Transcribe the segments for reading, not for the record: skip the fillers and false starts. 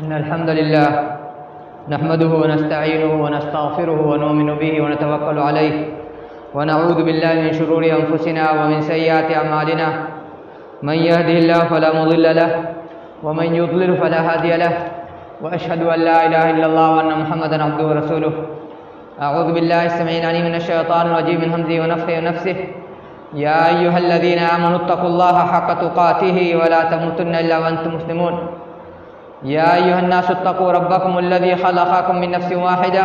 إن الحمد لله نحمده ونستعينه ونستغفره ونؤمن به ونتوكل عليه ونعوذ بالله من شرور أنفسنا ومن سيئات أعمالنا من يهده الله فلا مضل له ومن يضلل فلا هادي له وأشهد أن لا إله إلا الله وأن محمدا عبده ورسوله. أعوذ بالله السميع العليم من الشيطان الرجيم من همزه ونفخه ونفسه. يا أيها الذين آمنوا اتقوا الله حق تقاته ولا تموتن إلا وأنتم مسلمون. يا أيها الناس اتقوا ربكم الذي خلقكم من نفس واحدة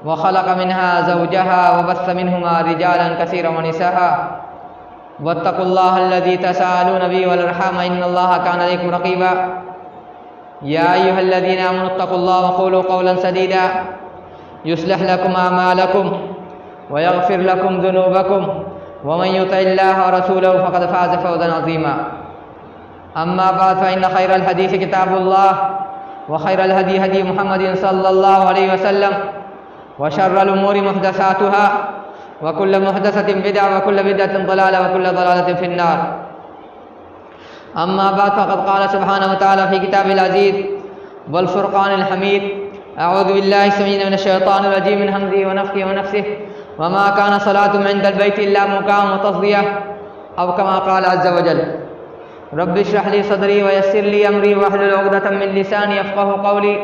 وخلق منها زوجها وبث منهما رجالا كثيرا ونساء واتقوا الله الذي تساءلون به والأرحام إن الله كان عليكم رقيبا. يا أيها الذين آمنوا اتقوا الله وقولوا قولا سديدا يصلح لكم أعمالكم ويغفر لكم ذنوبكم ومن يطع الله ورسوله فقد فاز فوزا عظيما. أما بعد فإن خير الحديث كتاب الله وخير الهدي هدي محمد صلى الله عليه وسلم وشر الأمور محدثاتها وكل محدثة بدعة وكل بدعة ضلالة وكل ضلالة في النار. أما بعد فقد قال سبحانه وتعالى في كتابه العزيز والفرقان الحميد. أعوذ بالله السميع من الشيطان الرجيم من همزه ونفخه ونفسه. وما كان صلاتهم عند البيت إلا مكاء وتصدية أو كما قال عز وجل. رب اشرح لي صدري ويسر لي أمري واحلل عقدة من لساني يفقهوا قولي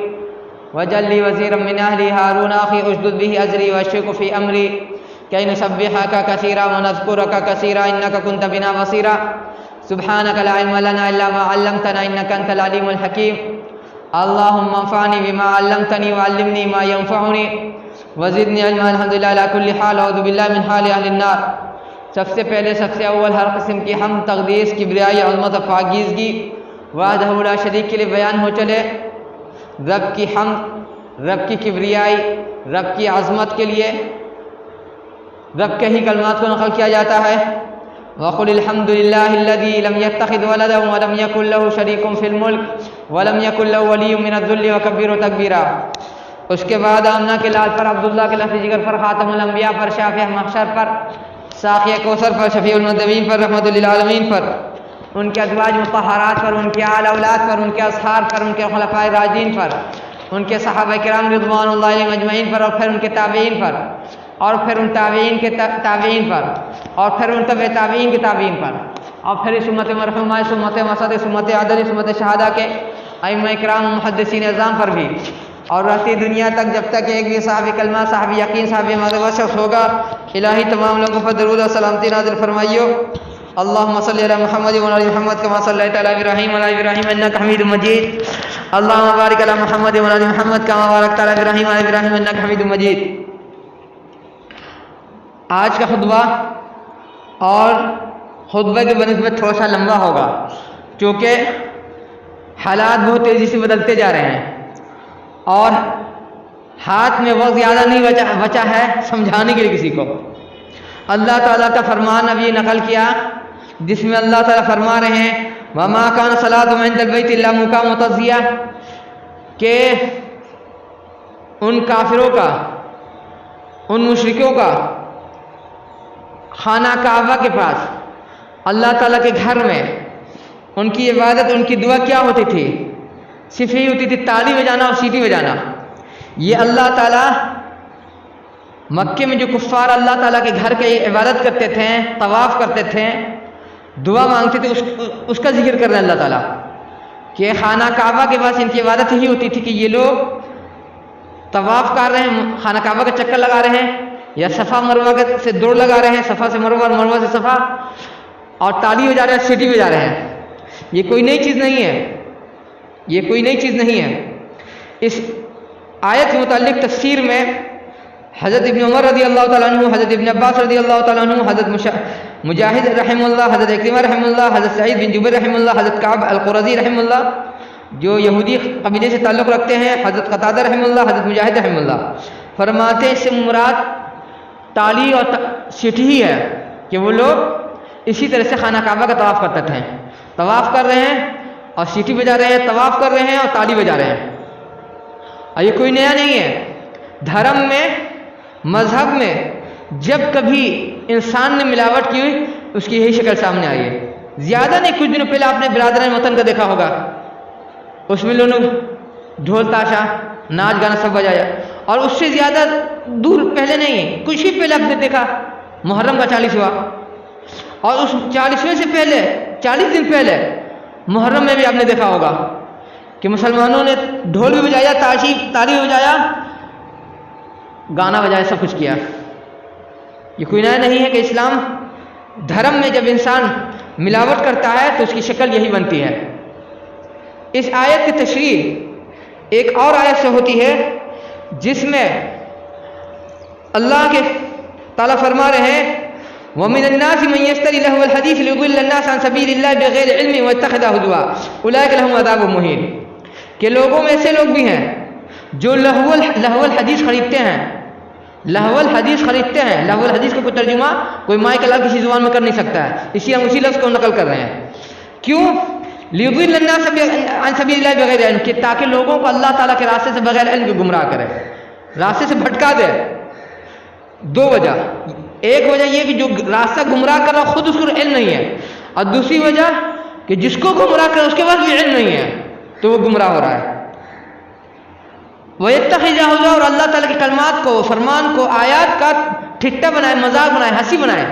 واجعل لي وزيرا من أهلي هارون أخي اشدد به أزري وأشركه في أمري كي نسبحك كثيرا ونذكرك كثيرا إنك كنت بنا بصيرا. سبحانك لا علم لنا إلا ما علمتنا إنك أنت العليم الحكيم. اللهم انفعني بما علمتني وعلمني ما ينفعني وزدني علما. الحمد لله على كل حال. اعوذ باللہ من حال اہل النار. سب سے پہلے سب سے اول ہر قسم کی حمد تقدیس کبریائی عظمت و پاکیزگی وحدہ لا شریک کے لیے بیان ہو چلے. رب کی حمد، رب کی کبریائی، رب کی عظمت کے لیے رب کے ہی کلمات کو نقل کیا جاتا ہے. وقل الحمد للہ الذی لم يتخذ ولدا ولم يكن له شریک فی الملک ولم يكن له ولی من الذل وکبرہ تکبیرا. اس کے بعد آمنہ کے لال پر، عبداللہ کے لفظ جگر پر، خاتم الانبیاء پر، شافع محشر پر، ساقی کوثر پر، شفیع المذنبین پر، رحمت للعالمین پر، ان کے ازواج مطہرات پر، ان کے آل اولاد پر، ان کے اصحاب پر، ان کے خلفائے راشدین پر، ان کے صحابہ کرام رضوان اللہ علیہم اجمعین پر، اور پھر ان کے تابعین پر، اور پھر ان تابعین کے تابعین پر، اور پھر ان تبع تابعین کے تابعین پر، اور پھر اس امت مرحومہ، اس امت وسط، اس امت عدل، اس امت شہادہ کے ائمہ کرام محدثین اعظام پر بھی، اور رہتی دنیا تک جب تک ایک بھی صاحب کلمہ، صاحب یقین، صاحب مذہب شخص ہوگا. الہی تمام لوگوں پر درود و سلامتی نازل فرمائیو. اللہم صلی علی محمد و علی محمد کما صلیت علی ابراہیم و علی ابراہیم انک حمید مجید. اللہم بارک علی محمد و علی محمد کما بارکت علی ابراہیم و علی ابراہیم انک حمید مجید. آج کا خطبہ اور خطبہ کے بنسبت تھوڑا سا لمبا ہوگا کیونکہ حالات بہت تیزی سے بدلتے جا رہے ہیں اور ہاتھ میں وقت زیادہ نہیں بچا ہے سمجھانے کے لیے کسی کو. اللہ تعالیٰ کا فرمان اب یہ نقل کیا جس میں اللہ تعالیٰ فرما رہے ہیں وَمَا كَانَ صَلَاتُهُمْ عِندَ الْبَيْتِ إِلَّا مُكَاءً وَتَصْدِيَةً، کہ ان کافروں کا، ان مشرکوں کا خانہ کعبہ کے پاس، اللہ تعالیٰ کے گھر میں ان کی عبادت، ان کی دعا کیا ہوتی تھی؟ صرف یہی ہوتی تھی تالی بجانا اور سیٹی بجانا. یہ اللہ تعالیٰ مکے میں جو کفار اللہ تعالیٰ کے گھر کی عبادت کرتے تھے، طواف کرتے تھے، دعا مانگتے تھے، اس کا ذکر کر رہے ہیں اللہ تعالیٰ کہ خانہ کعبہ کے پاس ان کی عبادت یہی ہوتی تھی کہ یہ لوگ طواف کر رہے ہیں، خانہ کعبہ کا چکر لگا رہے ہیں، یا صفا مروہ سے دوڑ لگا رہے ہیں، صفا سے مروہ اور مروہ سے صفا، اور تالی بجا رہے ہیں، سیٹی بجا رہے ہیں. یہ کوئی نئی چیز نہیں ہے، یہ کوئی نئی چیز نہیں ہے. اس آیت کے متعلق تفسیر میں حضرت ابن عمر رضی اللہ تعالیٰ عنہ، حضرت ابن عباس رضی اللہ تعالیٰ عنہ، حضرت مجاہد رحمہ اللہ، حضرت اکرمہ رحمہ اللہ، حضرت سعید بن جبیر رحمہ اللہ، حضرت کعب القرظی رحمہ اللہ جو یہودی قبیلے سے تعلق رکھتے ہیں، حضرت قتادہ رحمہ اللہ، حضرت مجاہد رحمہ اللہ فرماتے ہیں اس سے مراد تالی اور سیٹی ہی ہے کہ وہ لوگ اسی طرح سے خانہ کعبہ کا طواف کرتے تھے. طواف کر رہے ہیں اور سیٹی بجا رہے ہیں، طواف کر رہے ہیں اور تالی بجا رہے ہیں. اور یہ کوئی نیا نہیں ہے. دھرم میں، مذہب میں جب کبھی انسان نے ملاوٹ کی اس کی یہی شکل سامنے آئی ہے. زیادہ نہیں، کچھ دنوں پہلے آپ نے برادران وطن کا دیکھا ہوگا. اس میں لوگوں ڈھول تاشا ناچ گانا سب بجایا. اور اس سے زیادہ دور پہلے نہیں، کچھ ہی پہلے آپ نے دیکھا محرم کا 40واں، اور اس 40ویں سے پہلے 40 دن پہلے محرم میں بھی آپ نے دیکھا ہوگا کہ مسلمانوں نے ڈھول بھی بجایا، تالی بھی بجایا، گانا بجایا، سب کچھ کیا. یہ کوئی نیا نہیں ہے کہ اسلام دھرم میں جب انسان ملاوٹ کرتا ہے تو اس کی شکل یہی بنتی ہے. اس آیت کی تشریح ایک اور آیت سے ہوتی ہے جس میں اللہ کے تعالیٰ فرما رہے ہیں وَمِنَ النَّاسِ مَن يَشْتَرِي لَهْوَ الْحَدِيثِ لِيُضِلَّ النَّاسَ عَن سَبِيلِ اللَّهِ بِغَيْرِ عِلْمٍ وَيَتَّخِذَهُ هُزُوًا أُولَٰئِكَ لَهُمْ عَذَابٌ مُّهِينٌ. کہ لوگوں میں ایسے لوگ بھی ہیں جو لہو الحدیث خریدتے ہیں. لہو الحدیث خریدتے ہیں. لہو الحدیث کا کوئی ترجمہ کوئی مائی کلام کسی زبان میں کر نہیں سکتا ہے، اس لیے ہم اسی لفظ کو نقل کر رہے ہیں. کیوں؟ لِيُضِلَّ النَّاسَ عَن سَبِيلِ اللَّهِ بِغَيْرِ عِلْمٍ، کہ تاکہ لوگوں کو اللہ تعالیٰ کے راستے سے بغیر علم کے گمراہ کرے، راستے سے بھٹکا دے. دو وجہ، ایک وجہ یہ کہ جو راستہ گمراہ کر رہا خود اس کو علم نہیں ہے، اور دوسری وجہ کہ جس کو گمراہ کر اس کے پاس بھی علم نہیں ہے تو وہ گمراہ ہو رہا ہے. وَيَتَّخِذَهُ هُزُوًا، اور اللہ تعالیٰ کے کلمات کو، فرمان کو، آیات کا ٹھٹا بنائے، مذاق بنائے، ہنسی بنائے.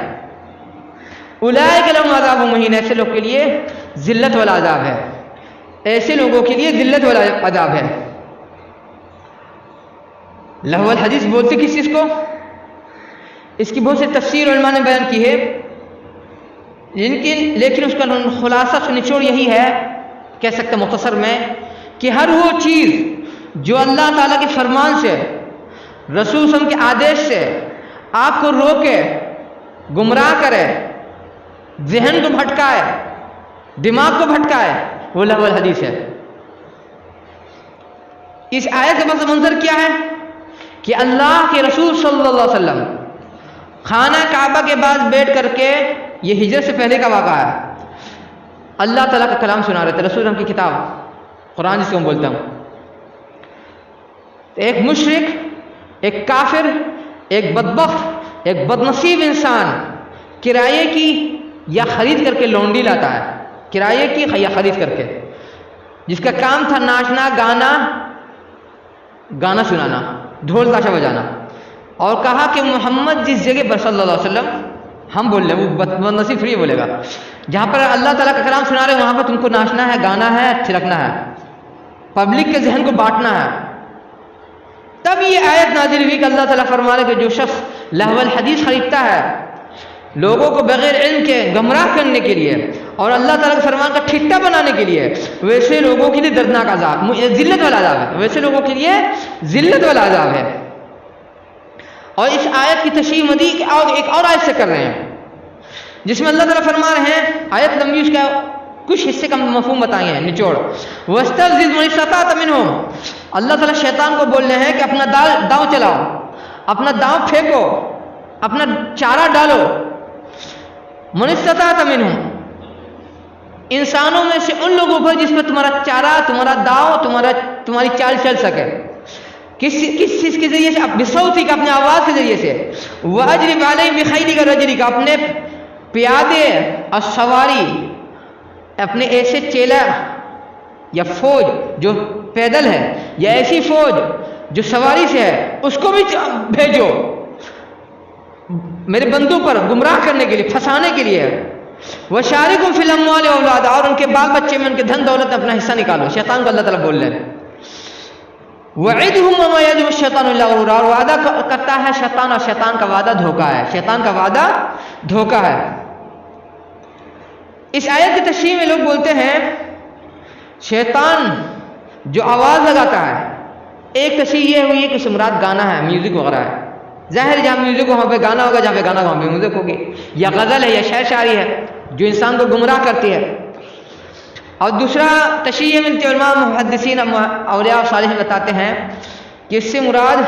اولئک لہم عذاب مہین، ایسے لوگ کے لیے ذلت والا عذاب ہے، ایسے لوگوں کے لیے ذلت والا عذاب ہے. لہو الحدیث بولتے کس چیز کو؟ اس کی بہت سی تفسیر علماء نے بیان کی ہے، لیکن اس کا خلاصہ نچوڑ یہی ہے، کہہ سکتے مختصر میں، کہ ہر وہ چیز جو اللہ تعالیٰ کے فرمان سے، رسول صلی اللہ علیہ وسلم کے آدیش سے آپ کو روکے، گمراہ کرے، ذہن کو بھٹکائے، دماغ کو بھٹکائے، وہ لہو الحدیث ہے. اس آیت کا منظر کیا ہے کہ اللہ کے رسول صلی اللہ علیہ وسلم خانہ کعبہ کے بعد بیٹھ کر کے، یہ ہجرت سے پہلے کا واقعہ ہے، اللہ تعالیٰ کا کلام سنا رہے تھے، رسول اللہ کی کتاب قرآن جس کو میں بولتا ہوں. ایک مشرک، ایک کافر، ایک بدبخت، ایک بدنصیب انسان کرائے کی یا خرید کر کے لونڈی لاتا ہے، کرائے کی یا خرید کر کے، جس کا کام تھا ناچنا، گانا سنانا، ڈھول تاشا بجانا، اور کہا کہ محمد جس جگہ پر صلی اللہ علیہ وسلم، ہم بول رہے ہیں، وہ بدنصیب فری بولے گا، جہاں پر اللہ تعالیٰ کا کلام سنا رہے ہیں وہاں پر تم کو ناچنا ہے، گانا ہے، تھرکنا ہے، پبلک کے ذہن کو بانٹنا ہے. تب یہ آیت نازل ہوئی کہ اللہ تعالیٰ فرما رہے کہ جو شخص لہو الحدیث خریدتا ہے لوگوں کو بغیر علم کے گمراہ کرنے کے لیے اور اللہ تعالیٰ کے فرمان کا ٹھٹا بنانے کے لیے، ویسے لوگوں کے لیے دردناک عذاب، ذلت والا عذاب ہے، ویسے لوگوں کے لیے ذلت والا عذاب ہے. اور اس آیت کی تشریح مزید ایک اور آیت سے کر رہے ہیں جس میں اللہ تعالیٰ فرما رہے ہیں، آیت لمبی، اس کا کچھ حصے کا مفہوم بتائے ہیں، نچوڑ. وَاسْتَفْزِزْ مَنِ اسْتَطَعْتَ مِنْهُمْ، اللہ تعالیٰ شیطان کو بول رہے ہیں کہ اپنا داؤں چلاؤ، اپنا داؤں پھینکو، اپنا چارہ ڈالو. مَنِ اسْتَطَعْتَ مِنْهُمْ، انسانوں میں سے ان لوگوں پر جس پر تمہارا چارہ، تمہارا داؤں، تمہاری چال چل سکے. کس چیز کے ذریعے سے؟ بصوتی کا، اپنے آواز کے ذریعے سے. وَأَجْرِبْ عَلَيْهِمْ بِخَيْلِكَ وَرَجْلِكَ، اپنے پیادے اور سواری، اپنے ایسے چیلا یا فوج جو پیدل ہے، یا ایسی فوج جو سواری سے ہے، اس کو بھی بھیجو میرے بندوں پر گمراہ کرنے کے لیے، پھنسانے کے لیے. وَشَارِكُمْ فِي الْأَمْوَالِ وَالْأَوْلَادِ، اور ان کے بال بچے میں، ان کے دھن دولت میں اپنا حصہ نکالو. شیطان کو اللہ تعالیٰ بول رہے ہیں. وَعِدْهُمْ وَمَا يَعِدُهُمُ الشَّيْطَانُ إِلَّا غُرُورًا، اور وعدہ کرتا ہے شیطان، اور شیطان کا وعدہ دھوکہ ہے، شیطان کا وعدہ دھوکہ ہے. اس آیت کی تشریح میں لوگ بولتے ہیں شیطان جو آواز لگاتا ہے، ایک تشریح یہ ہوئی کہ مراد گانا ہے، میوزک وغیرہ ہے. ظاہر جہاں میوزک وہاں پہ گانا ہوگا، جہاں پہ گانا وہاں پہ میوزک ہوگی. یا غزل ہے، یا شعر شاعری ہے جو انسان کو گمراہ کرتی ہے. اور دوسرا تشریح میں علماء، محدثین، اولیاء اور صالحین بتاتے ہیں کہ اس سے مراد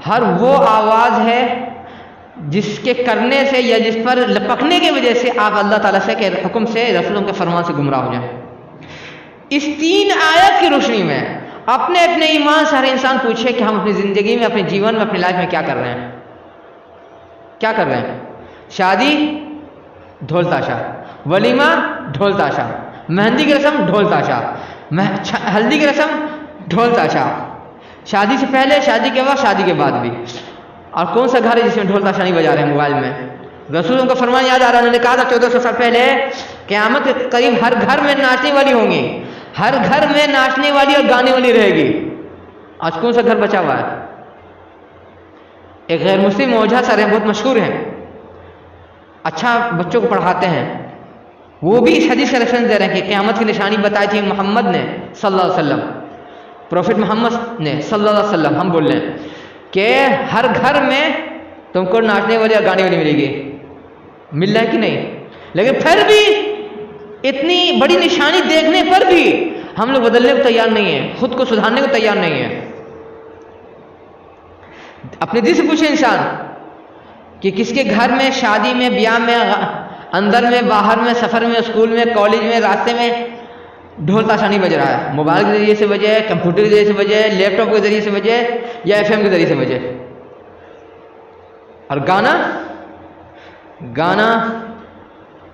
ہر وہ آواز ہے جس کے کرنے سے یا جس پر لپکنے کی وجہ سے آپ اللہ تعالیٰ سے کے حکم سے، رسولوں کے فرمان سے گمراہ ہو جائیں. اس 3 آیت کی روشنی میں اپنے ایمان سے ہر انسان پوچھے کہ ہم اپنی زندگی میں، اپنے جیون میں، اپنی لائف میں کیا کر رہے ہیں؟ کیا کر رہے ہیں؟ شادی ڈھول تاشا، ولیمہ ڈھول تاشا، مہندی کی رسم ڈھول تاشا، ہلدی کی رسم ڈھول تاشا، شادی سے پہلے، شادی کے وقت، شادی کے بعد بھی۔ اور کون سا گھر ہے جس میں ڈھول تاشا نہیں بجا رہے ہیں موبائل میں؟ رسولوں کا فرمان یاد آ رہا ہے، انہوں نے کہا تھا 1400 سال پہلے قیامت کے قریب ہر گھر میں ناچنے والی ہوں گی، ہر گھر میں ناچنے والی اور گانے والی رہے گی۔ آج کون سا گھر بچا ہوا ہے؟ ایک غیر مسلم موجہ سر ہیں، بہت مشہور ہیں، اچھا بچوں کو پڑھاتے ہیں، وہ بھی اس حدیث کا ریفرنس دے رہے ہیں کہ قیامت کی نشانی بتائی تھی محمد نے صلی اللہ علیہ وسلم، پروفٹ محمد نے صلی اللہ علیہ وسلم، ہم بول رہے ہیں کہ ہر گھر میں تم کو ناچنے والی اور گانے والی ملے گی۔ مل رہا ہے کہ نہیں؟ لیکن پھر بھی اتنی بڑی نشانی دیکھنے پر بھی ہم لوگ بدلنے کو تیار نہیں ہیں، خود کو سدھارنے کو تیار نہیں ہیں۔ اپنے دل سے پوچھے انسان کہ کس کے گھر میں، شادی میں، بیاہ میں، اندر میں، باہر میں، سفر میں، اسکول میں، کالج میں، راستے میں ڈھول تاشا نہیں بج رہا ہے؟ موبائل کے ذریعے سے بجے، کمپیوٹر کے ذریعے سے بجے، لیپ ٹاپ کے ذریعے سے بجے، یا FM کے ذریعے سے بجے۔ اور گانا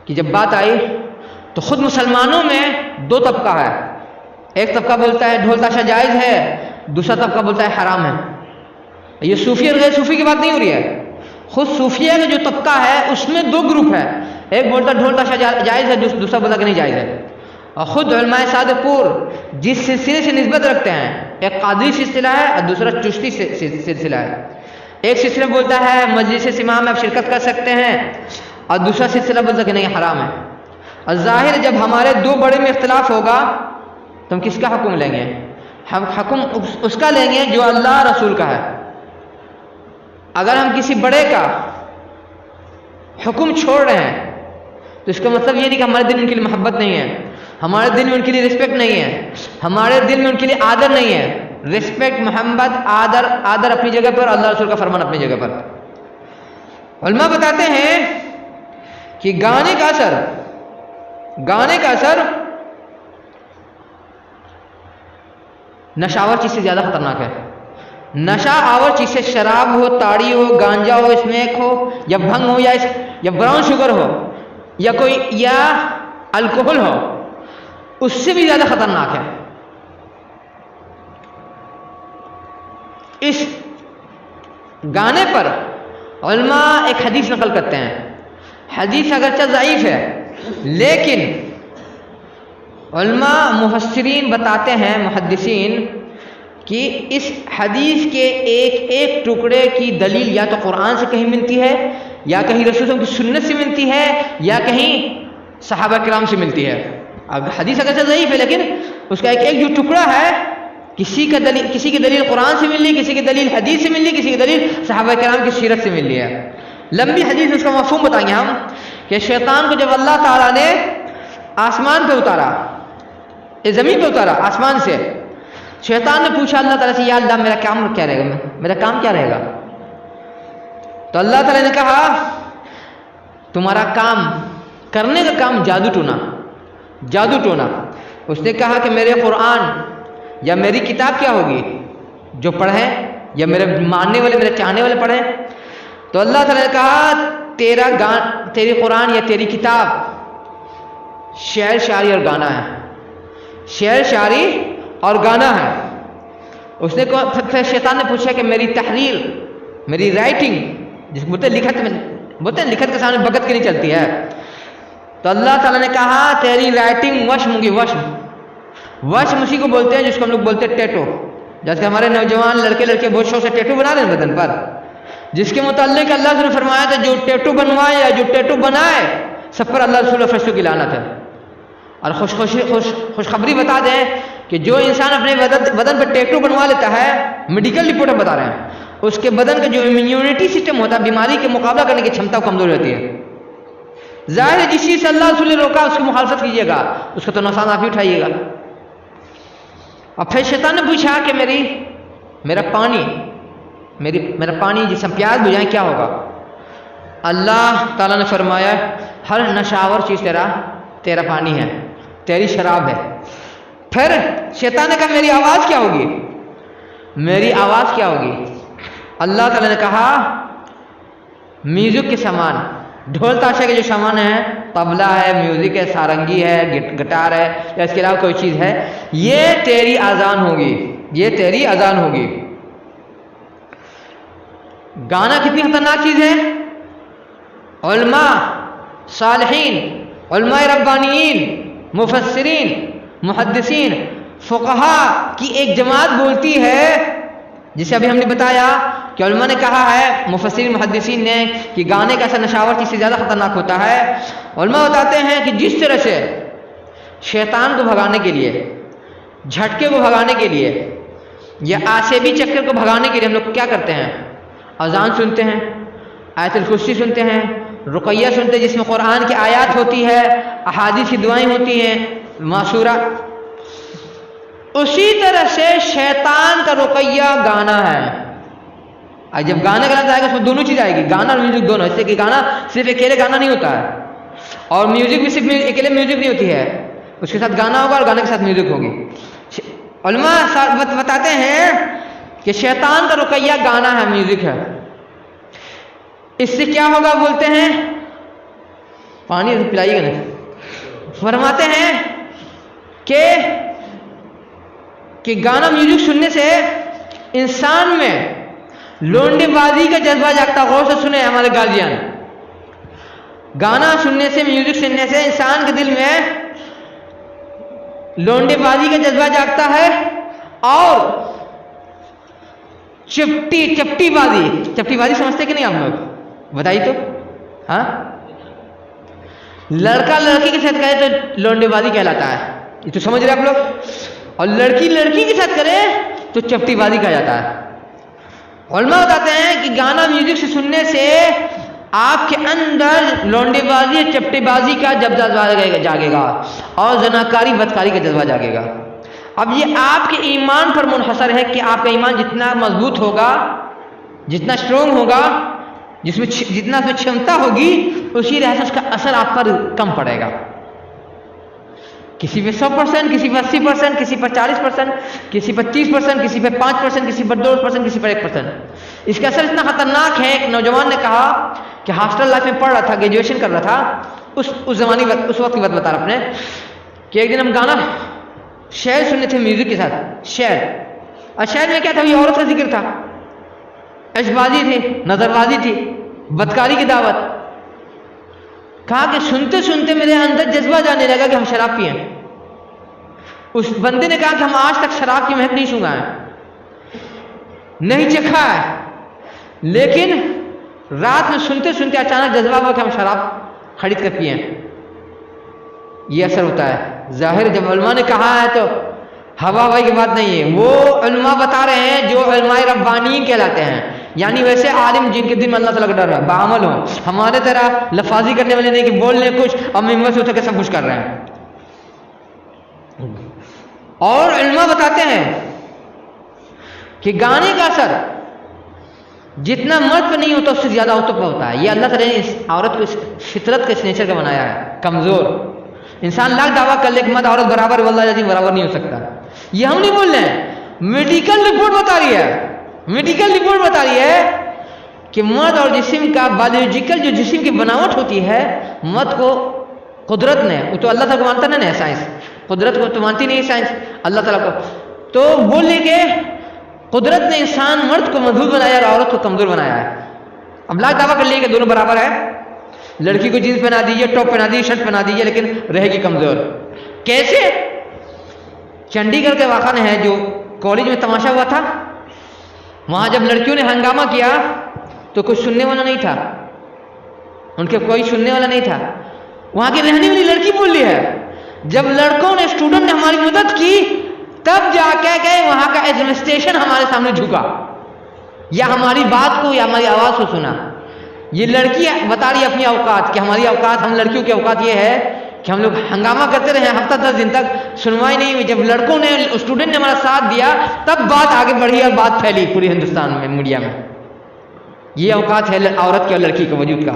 کی جب بات آئی تو خود مسلمانوں میں دو طبقہ ہے، ایک طبقہ بولتا ہے ڈھول تاشا جائز ہے، دوسرا طبقہ بولتا ہے حرام ہے۔ یہ صوفی اور غیر صوفی کی بات نہیں ہو رہی ہے، خود صوفیہ کا جو طبقہ ہے اس میں دو گروپ ہے، ایک بولتا ہے ڈھول تاشا جائز ہے، دوسرا بولتا کہ نہیں جائز ہے۔ اور خود علماء صادق پور جس سلسلے سے نسبت رکھتے ہیں، ایک قادری سلسلہ ہے اور دوسرا چشتی سلسلہ ہے۔ ایک سلسلہ بولتا ہے مجلس امام میں آپ شرکت کر سکتے ہیں، اور دوسرا سلسلہ بولتا کہ نہیں حرام ہے۔ اور ظاہر جب ہمارے دو بڑے میں اختلاف ہوگا تو ہم کس کا حکم لیں گے؟ ہم حکم اس کا لیں گے جو اللہ رسول کا ہے۔ اگر ہم کسی بڑے کا حکم چھوڑ رہے ہیں تو اس کا مطلب یہ نہیں کہ ہمارے دل میں ان کے لیے محبت نہیں ہے، ہمارے دل میں ان کے لیے رسپیکٹ نہیں ہے، ہمارے دل میں ان کے لیے آدر نہیں ہے۔ رسپیکٹ، محبت، آدر اپنی جگہ پر، اللہ رسول کا فرمان اپنی جگہ پر۔ علماء بتاتے ہیں کہ گانے کا اثر نشہ آور چیز سے زیادہ خطرناک ہے۔ نشہ آور چیز سے شراب ہو، تاڑی ہو، گانجا ہو، اسمیک ہو، یا بھنگ ہو، یا براؤن شوگر ہو، یا الکوہل ہو، اس سے بھی زیادہ خطرناک ہے۔ اس گانے پر علماء ایک حدیث نقل کرتے ہیں، حدیث اگرچہ ضعیف ہے لیکن علماء مفسرین بتاتے ہیں، محدثین، کہ اس حدیث کے ایک ٹکڑے کی دلیل یا تو قرآن سے کہیں ملتی ہے، یا کہیں رسول کی سنت سے ملتی ہے، یا کہیں صحابہ کرام سے ملتی ہے۔ اب حدیث اگرچہ ضعیف ہے لیکن اس کا ایک جو ٹکڑا ہے، کسی کی دلیل قرآن سے مل رہی، کسی کی دلیل حدیث سے مل رہی، کسی کی دلیل صحابہ کرام کی سیرت سے مل رہی ہے۔ لمبی حدیث اس کا مفہوم بتائیں گے ہم کہ شیطان کو جب اللہ تعالیٰ نے آسمان پہ اتارا، زمین پہ اتارا آسمان سے، شیطان نے پوچھا اللہ تعالیٰ سے، یا اللہ میرا کام کیا رہے گا، میرا کام کیا رہے گا؟ تو اللہ تعالیٰ نے کہا تمہارا کام، کرنے کا کام جادو ٹونا۔ اس نے کہا کہ میرے قرآن یا میری کتاب کیا ہوگی، جو پڑھیں، یا میرے ماننے والے، میرے چاہنے والے پڑھیں۔ تو اللہ تعالیٰ نے کہا تیری قرآن یا تیری کتاب شعر شاعری اور گانا ہے، شعر شاعری اور گانا ہے۔ اس نے پھر شیطان نے پوچھا کہ میری تحریر، میری رائٹنگ، جس کو بولتے ہیں لکھت کے سامنے بگت کی نہیں چلتی ہے، تو اللہ تعالیٰ نے کہا تیری رائٹنگ وشم ہوگی، وشم اسی کو بولتے ہیں جس کو ہم لوگ بولتے ہیں ٹیٹو، جیسے ہمارے نوجوان لڑکے بہت شوق سے ٹیٹو بنا رہے ہیں بدن پر، جس کے متعلق اللہ نے فرمایا تھا جو ٹیٹو بنوائے یا جو ٹیٹو بنائے سب پر اللہ رسول فرشتوں کی لعنت ہے۔ اور خوشخبری بتا دیں کہ جو انسان اپنے بدن پر ٹیٹو بنوا لیتا ہے، میڈیکل رپورٹ بتا رہے ہیں، اس کے بدن کا جو امیونٹی سسٹم ہوتا ہے، بیماری کے مقابلہ کرنے کی چھمتا کمزور رہتی ہے۔ ظاہر ہے جس چیز سے اللہ رسول نے روکا اس کی مخالفت کیجیے گا، اس کا تو نقصان آپ ہی اٹھائیے گا۔ اور پھر شیطان نے پوچھا کہ میرا پانی جس ہم پیاس بجھائیں کیا ہوگا؟ اللہ تعالیٰ نے فرمایا ہر نشاور چیز تیرا پانی ہے، تیری شراب ہے۔ پھر شیطان نے کہا میری آواز کیا ہوگی؟ اللہ تعالیٰ نے کہا میوزک کے سامان، ڈھول تاشا کے جو سامان ہیں طبلہ ہے، میوزک ہے، سارنگی ہے، گٹار ہے، یا اس کے علاوہ کوئی چیز ہے، یہ تیری اذان ہوگی، یہ تیری اذان ہوگی۔ گانا کتنی خطرناک چیز ہے۔ علماء صالحین، علماء ربانیین، مفسرین، محدثین، فقہاء کی ایک جماعت بولتی ہے، جسے ابھی ہم نے بتایا کہ علماء نے کہا ہے، مفسرین محدثین نے، کہ گانے کا اثر نشاور چیز سے زیادہ خطرناک ہوتا ہے۔ علماء بتاتے ہیں کہ جس طرح سے شیطان کو بھگانے کے لیے، جھٹکے کو بھگانے کے لیے، یا آسیبی چکر کو بھگانے کے لیے ہم لوگ کیا کرتے ہیں، اذان سنتے ہیں، آیت الکرسی سنتے ہیں، رقیہ سنتے ہیں جس میں قرآن کی آیات ہوتی ہے، احادیث کی دعائیں ہوتی ہیں معصورہ، اسی طرح سے شیطان کا رقیہ گانا ہے۔ جب گانا کا لفظ آئے گا اس میں دونوں چیز آئے گی، گانا اور میوزک دونوں، اس سے کہ گانا صرف اکیلے گانا نہیں ہوتا ہے، اور میوزک بھی صرف اکیلے میوزک نہیں ہوتی ہے، اس کے ساتھ گانا ہوگا اور گانے کے ساتھ میوزک ہوگی۔ علماء بتاتے ہیں کہ شیطان کا رقیہ گانا ہے، میوزک ہے، اس سے کیا ہوگا بولتے ہیں، پانی پلائیے گا نہیں، فرماتے ہیں کہ گانا میوزک سننے سے انسان میں لونڈے بازی کا جذبہ جاگتا۔ غور سے سنیں ہمارے گارجین، گانا سننے سے، میوزک سننے سے انسان کے دل میں لونڈے بازی کا جذبہ جاگتا ہے، اور چپٹی بازی سمجھتے کہ نہیں آپ لوگ، بتائیے تو، ہاں، لڑکا لڑکی کے ساتھ کہے تو لونڈے بازی کہلاتا ہے، یہ تو سمجھ رہے آپ لوگ، اور لڑکی لڑکی کے ساتھ کرے تو چپٹی بازی کہا جاتا ہے۔ علماء بتاتے ہیں کہ گانا میوزک سے سننے سے آپ کے اندر لونڈے بازی، چپٹی بازی کا جذبہ جاگے گا، اور زناکاری، بدکاری کا جذبہ جاگے گا۔ اب یہ آپ کے ایمان پر منحصر ہے کہ آپ کا ایمان جتنا مضبوط ہوگا، جتنا اسٹرونگ ہوگا، جتنا اس میں چھمتا ہوگی، اسی لحاظ سے اس کا اثر آپ پر کم پڑے گا۔ کسی پہ 100%، کسی پہ 80%، کسی پر 40%، کسی پر 30%، کسی پہ 5%، کسی پر 2%، کسی پر 1%۔ اس کا اثر اتنا خطرناک ہے، ایک نوجوان نے کہا کہ ہاسٹل لائف میں پڑھ رہا تھا، گریجویشن کر رہا تھا، اس وقت کی بات بتا رہا اپنے، کہ ایک دن ہم گانا شعر سننے تھے میوزک کے ساتھ، شعر، اور شعر میں کیا تھا، یہ عورت کا ذکر تھا، عشق بازی تھی، نظر بازی تھی، بدکاری کی دعوت۔ کہا کہ سنتے سنتے میرے اندر جذبہ جانے لگا کہ ہم شراب پئیں۔ اس بندے نے کہا کہ ہم آج تک شراب کی مہک نہیں سونگا ہے، نہیں چکھا ہے، لیکن رات میں سنتے سنتے اچانک جذبہ ہوا کہ ہم شراب خرید کر پئیں۔ یہ اثر ہوتا ہے ظاہر، جب علماء نے کہا ہے تو ہوا ہوائی کی بات نہیں ہے، وہ علماء بتا رہے ہیں جو علماء ربانیین کہلاتے ہیں، یعنی ویسے عالم جن کے دل میں اللہ تعالیٰ کا ڈر ہے، بعمل ہو، ہمارے طرح لفاظی کرنے والے نہیں کہ بول لیں کچھ اور ممبر سے اٹھ کے سب کچھ کر رہے ہیں۔ اور علماء بتاتے ہیں کہ گانے کا اثر جتنا مرد پہ نہیں ہوتا اس سے زیادہ عورتوں پہ ہوتا ہے۔ یہ اللہ تعالیٰ نے اس عورت کو، اس فطرت کے اس نیچر کا بنایا ہے، کمزور۔ انسان لاکھ دعویٰ کر لے کہ مرد عورت برابر، واللہ العظیم برابر نہیں ہو سکتا۔ یہ ہم نہیں بول رہے ہیں، میڈیکل رپورٹ بتا رہی ہے، میڈیکل رپورٹ بتا رہی ہے کہ مرد اور جسم کا بایولوجیکل جو جسم کی بناوٹ ہوتی ہے، مرد کو قدرت نے، وہ تو اللہ تعالیٰ کو مانتا نہیں ہے سائنس، قدرت کو تو مانتی نہیں سائنس، اللہ تعالیٰ کو، تو بولنے کے قدرت نے انسان مرد کو مضبوط بنایا اور عورت کو کمزور بنایا ہے۔ اب لاکھ دعویٰ کر لیے کہ دونوں برابر ہے، لڑکی کو جینس پہنا دیجیے، ٹاپ پہنا دیجیے، شرٹ پہنا دیجیے، لیکن رہے گی کمزور۔ کیسے؟ چنڈی گڑھ کے واقعہ ہے جو کالج میں تماشا ہوا تھا، وہاں جب لڑکیوں نے ہنگامہ کیا تو کوئی سننے والا نہیں تھا، ان کے کوئی سننے والا نہیں تھا، وہاں کی رہنے والی لڑکی بول رہی ہے، جب لڑکوں نے، اسٹوڈنٹ نے ہماری مدد کی تب جا کے گئے وہاں کا ایڈمنسٹریشن ہمارے سامنے جھکا، یا ہماری بات کو یا ہماری آواز کو سنا۔ یہ لڑکی بتا رہی ہے اپنی اوقات کہ ہماری اوقات، ہم لڑکیوں کی اوقات یہ ہے کہ ہم لوگ ہنگامہ کرتے رہے ہفتہ 10 دن تک، سنوائی نہیں ہوئی، جب لڑکوں نے، اسٹوڈنٹ نے ہمارا ساتھ دیا تب بات آگے بڑھی اور بات پھیلی پوری ہندوستان میں، میڈیا میں۔ یہ اوقات ہے عورت کے اور لڑکی کے وجود کا۔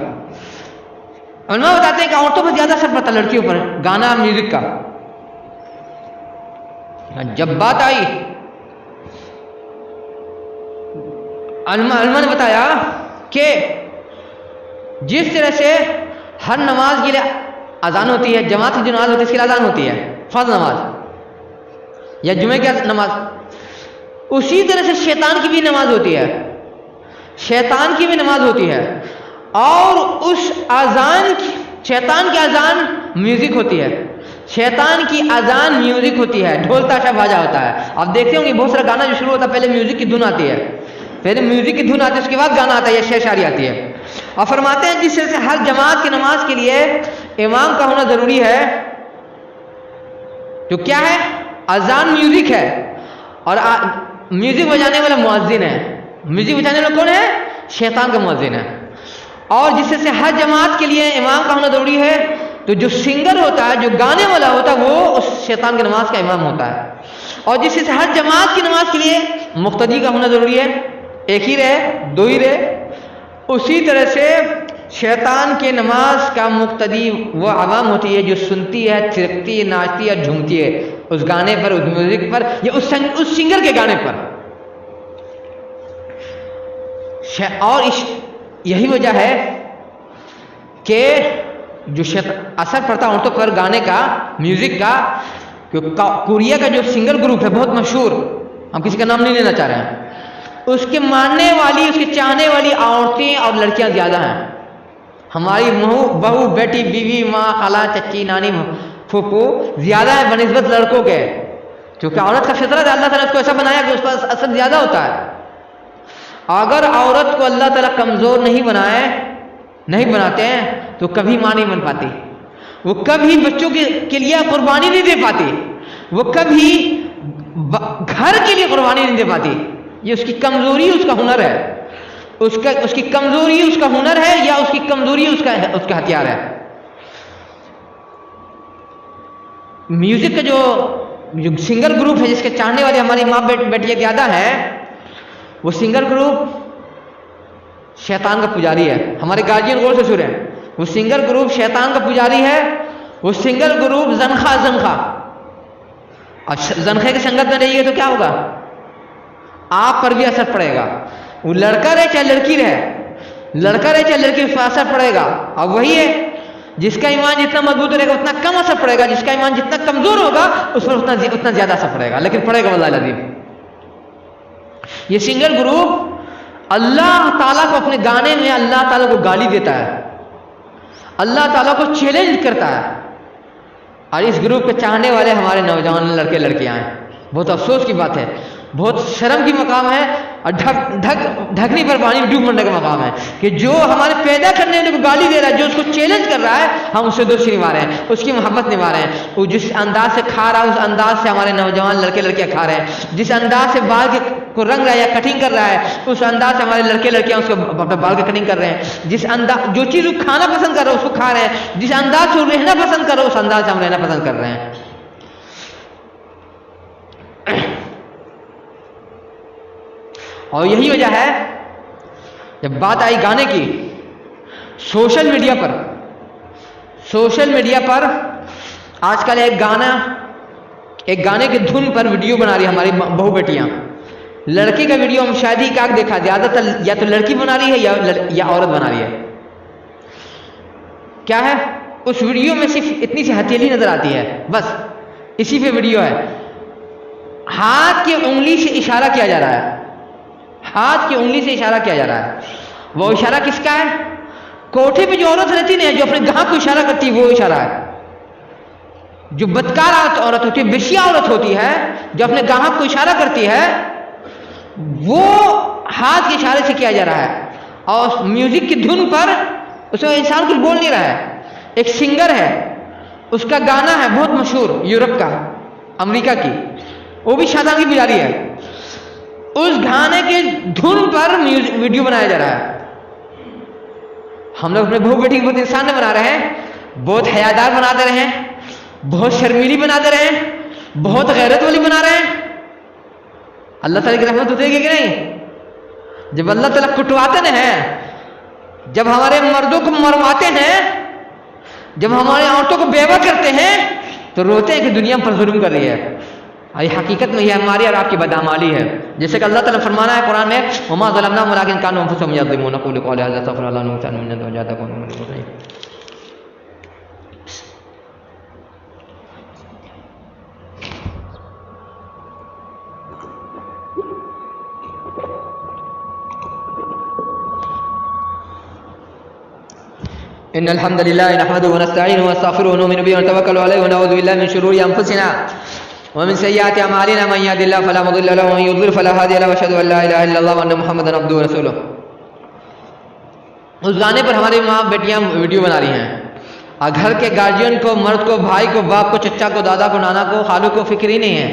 علماء بتاتے ہیں کہ عورتوں پر زیادہ اثر پڑتا ہے لڑکیوں پر گانا میوزک کا۔ جب بات آئی، علماء نے بتایا کہ جس طرح سے ہر نماز کے لیے اذان ہوتی ہے، جماعت کی جو نماز ہوتی ہے اس کی اذان ہوتی ہے، فرض نماز یا جمعے کی نماز، اسی طرح سے شیطان کی بھی نماز ہوتی ہے، شیطان کی بھی نماز ہوتی ہے، اور اس اذان کی، شیطان کی اذان میوزک ہوتی ہے، شیطان کی اذان میوزک ہوتی ہے، ڈھول تاشا بھاجا ہوتا ہے. آپ دیکھتے ہوں گے بہت سارا گانا جو شروع ہوتا ہے پہلے میوزک کی دھن آتی ہے، پہلے میوزک کی دھن آتی ہے، اس کے بعد گانا آتا ہے یا شعر شاعری آتی ہے. اور فرماتے ہیں جس سے ہر جماعت کی نماز کے لیے امام کا ہونا ضروری ہے، جو کیا ہے؟ اذان میوزک ہے، اور میوزک بجانے والا مؤذن ہے. میوزک بجانے والا کون ہے؟ شیطان کا مؤذن ہے. اور جس سے ہر جماعت کے لیے امام کا ہونا ضروری ہے، تو جو سنگر ہوتا ہے، جو گانے والا ہوتا ہے، وہ اس شیطان کی نماز کا امام ہوتا ہے. اور جس سے ہر جماعت کی نماز کے لیے مقتدی کا ہونا ضروری ہے، ایک ہی رہے، دو ہی رہے. اسی طرح سے شیطان کی نماز کا مقتدی وہ عوام ہوتی ہے جو سنتی ہے، تھرکتی ہے، ناچتی ہے، جھومتی ہے اس گانے پر، اس میوزک پر، یا اس سنگر کے گانے پر. اور یہی وجہ ہے کہ جو اثر پڑتا عورتوں پر گانے کا، میوزک کا. کوریا کا جو سنگر گروپ ہے بہت مشہور، ہم کسی کا نام نہیں لینا چاہ رہے ہیں، اس کے ماننے والی، اس کے چاہنے والی عورتیں اور لڑکیاں زیادہ ہیں. ہماری بہو، بیٹی، بیوی، ماں، خالہ، چچی، نانی، پھوپھو زیادہ ہے بنسبت لڑکوں کے، کیونکہ عورت کا فطرت ہے، اللہ تعالیٰ اس کو ایسا بنایا کہ اس پر اثر زیادہ ہوتا ہے. اگر عورت کو اللہ تعالیٰ کمزور نہیں بناتے ہیں تو کبھی ماں نہیں بن پاتی، وہ کبھی بچوں کے لیے قربانی نہیں دے پاتی، وہ کبھی گھر کے لیے قربانی نہیں دے پاتی. یہ اس کی کمزوری، اس کا ہنر ہے، اس کی کمزوری اس کا ہنر ہے، یا اس کی کمزوری اس کا ہتھیار ہے. میوزک کا جو سنگر گروپ ہے جس کے چاہنے والے ہماری ماں بیٹیاں زیادہ ہے، وہ سنگر گروپ شیطان کا پجاری ہے. ہمارے گارجین غور سے سنیں، وہ سنگر گروپ شیطان کا پجاری ہے. وہ سنگر گروپ زنخا، اور زنخے کی سنگت میں رہیے تو کیا ہوگا؟ آپ پر بھی اثر پڑے گا. وہ لڑکا رہے چاہے لڑکی رہے، لڑکا رہے چاہے لڑکی، اس پر اثر پڑے گا. اور وہی ہے، جس کا ایمان جتنا مضبوط رہے گا اتنا کم اثر پڑے گا، جس کا ایمان جتنا کمزور ہوگا اس پر اتنا زیادہ اثر پڑے گا، لیکن پڑے گا واللہ العظیم. یہ سنگر گروپ اللہ تعالیٰ کو اپنے گانے میں اللہ تعالیٰ کو گالی دیتا ہے، اللہ تعالیٰ کو چیلنج کرتا ہے. اور اس گروپ کے چاہنے والے ہمارے نوجوان لڑکے لڑکیاں ہیں. بہت افسوس کی بات ہے، بہت شرم کی مقام ہے، اور ڈھکنی پر پانی میں ڈوب مرنے کا مقام ہے کہ جو ہمارے پیدا کرنے والے کو گالی دے رہا ہے، جو اس کو چیلنج کر رہا ہے، ہم اس سے دوستی نبھا رہے ہیں، اس کی محبت نبھا رہے ہیں. وہ جس انداز سے کھا رہا ہے اس انداز سے ہمارے نوجوان لڑکے لڑکیاں کھا رہے ہیں. جس انداز سے بال کو رنگ رہا ہے یا کٹنگ کر رہا ہے، اس انداز سے ہمارے لڑکے لڑکیاں اس کو اپنے بال کی کٹنگ کر رہے ہیں. جو چیز وہ کھانا پسند کر رہا ہے اس کو کھا رہے ہیں، جس انداز سے وہ رہنا پسند کر رہا ہے اس انداز سے ہم رہنا پسند کر رہے ہیں. اور یہی وجہ ہے جب بات آئی گانے کی، سوشل میڈیا پر آج کل ایک گانے کے دھن پر ویڈیو بنا رہی ہے ہماری بہو بیٹیاں. لڑکی کا ویڈیو ہم شاید ہی کیا دیکھا، زیادہ تر یا تو لڑکی بنا رہی ہے یا عورت بنا رہی ہے. کیا ہے اس ویڈیو میں؟ صرف اتنی سی ہتھیلی نظر آتی ہے، بس اسی پہ ویڈیو ہے. ہاتھ کی انگلی سے اشارہ کیا جا رہا ہے، ہاتھ کی انگلی سے اشارہ کیا جا رہا ہے. وہ اشارہ کس کا ہے؟ کوٹھے پہ جو عورت رہتی ہے جو اپنے گاہ کو اشارہ کرتی ہے، وہ اشارہ ہے. جو بدکار عورت ہوتی ہے، بشیا عورت ہوتی ہے جو اپنے گاہک کو اشارہ کرتی ہے، وہ ہاتھ کے اشارے سے کیا جا رہا ہے. اور میوزک کی دھن پر اس میں انسان کچھ بول نہیں رہا ہے. ایک سنگر ہے، اس کا گانا ہے بہت مشہور، یورپ کا، امریکہ کی، وہ بھی شیطان کی پجاری ہے. اس گانے کے دھن پر ویڈیو بنایا جا رہا ہے. ہم لوگ اپنے بہو بیٹی کو بہت انسان بنا رہے ہیں، بہت حیادار بنا دے رہے ہیں، بہت شرمیلی بنا دے رہے ہیں، بہت غیرت والی بنا رہے ہیں. اللہ تعالیٰ کی رحمت ہوتی ہے کہ نہیں؟ جب اللہ تعالیٰ کٹواتے ہیں، جب ہمارے مردوں کو مرواتے ہیں، جب ہمارے عورتوں کو بیوہ کرتے ہیں، تو روتے ہیں کہ دنیا پر ظلم کر رہی ہے. یہ حقیقت میں یہ ہماری اور آپ کی بدعمالی ہے. جیسے کہ اللہ تعالیٰ فرمانا ہے قرآن میں، وما ظلمناهم ولكن كانوا انفسهم يظلمون. قولوا قولي هذا استغفر الله لي ولكم وجزاكم الله خيرا. إن الحمد لله نحمده ونستعينه ونستغفره ونؤمن به ونتوكل عليه ونعوذ بالله من شرور أنفسنا ومن سيئات أعمالنا من يهد الله فلا مضل له ومن يضلل فلا هادي له وأشهد أن لا إله إلا الله وأن محمدا عبده ورسوله. اس گانے پر ہماری ماں بیٹیاں ویڈیو بنا رہی ہیں اور گھر کے گارجین کو، مرد کو، بھائی کو، باپ کو، چچا کو، دادا کو، نانا کو، خالو کو فکر ہی نہیں ہے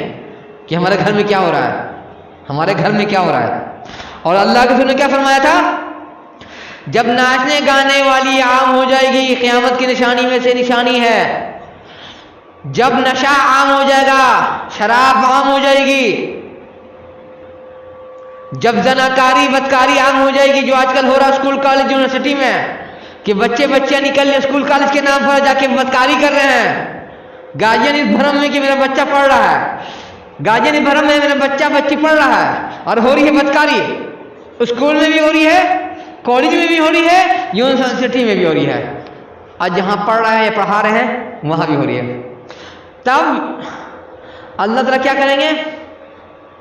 کہ ہمارے گھر میں کیا ہو رہا ہے، ہمارے گھر میں کیا ہو رہا ہے. اور اللہ کے رسول نے کیا فرمایا تھا؟ جب ناچنے گانے والی عام ہو جائے گی، قیامت کی نشانی میں سے نشانی ہے. جب نشہ عام ہو جائے گا، شراب عام ہو جائے گی، جب زناکاری بدکاری عام ہو جائے گی، جو آج کل ہو رہا اسکول کالج یونیورسٹی میں کہ بچیاں نکل رہے اسکول کالج کے نام پر جا کے بدکاری کر رہے ہیں. گارجین اس بھرم میں کہ میرا بچہ پڑھ رہا ہے، گارجین اس بھرم میں میرا بچی پڑھ رہا ہے، اور ہو رہی ہے بدکاری. اسکول میں بھی ہو رہی ہے، کالج میں بھی ہو رہی ہے، یونیورسٹی میں بھی ہو رہی ہے، اور جہاں پڑھ رہا ہے یا پڑھا رہے ہیں وہاں بھی ہو رہی ہے. تب اللہ تعالیٰ کیا کریں گے؟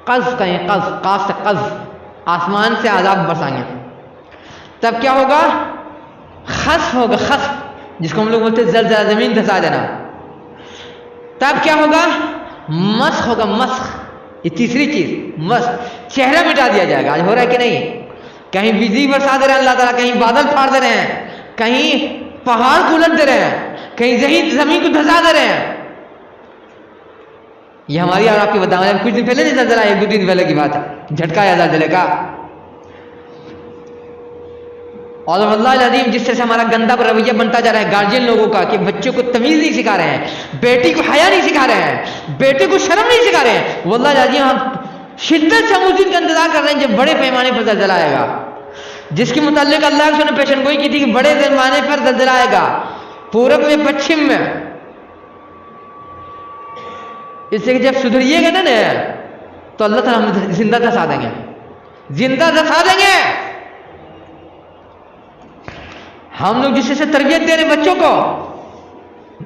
قذف کہیں، قاف سے قذف، آسمان سے عذاب برسائیں گے. تب کیا ہوگا؟ خسف ہوگا، خسف جس کو ہم لوگ بولتے ہیں زلزلہ، زمین دھسا دینا. تب کیا ہوگا؟ مسخ ہوگا، مسخ. یہ تیسری چیز مسخ، چہرہ مٹا دیا جائے گا. آج ہو رہا ہے کہ نہیں؟ کہیں بجلی برسا دے رہے ہیں اللہ تعالیٰ، کہیں بادل پھاڑ دے رہے ہیں، کہیں پہاڑ کو الٹ دے رہے ہیں، کہیں زمین کو دھسا دے رہے ہیں. یہ ہماری اور آپ کی بتاؤں کچھ دن پہلے نہیں زلزلہ، 1-2 دن پہلے کی بات ہے، جھٹکا ہے زلزلے کا. اور اللہ العظیم جس طرح سے ہمارا گندا رویہ بنتا جا رہا ہے گارجین لوگوں کا کہ بچوں کو تمیز نہیں سکھا رہے ہیں، بیٹی کو حیا نہیں سکھا رہے ہیں، بیٹے کو شرم نہیں سکھا رہے ہیں. واللہ العظیم ہم شدت سے اس دن کا انتظار کر رہے ہیں جب بڑے پیمانے پر زلزلہ آئے گا، جس کے متعلق اللہ نے پیشن گوئی کی تھی کہ بڑے پیمانے پر زلزلہ آئے گا، پورب میں، پچھم میں. اس سے جب سدھریے گا نا تو اللہ تعالیٰ ہم زندہ دھسا دیں گے، زندہ دھسا دیں گے. ہم لوگ جس سے تربیت دے رہے بچوں کو،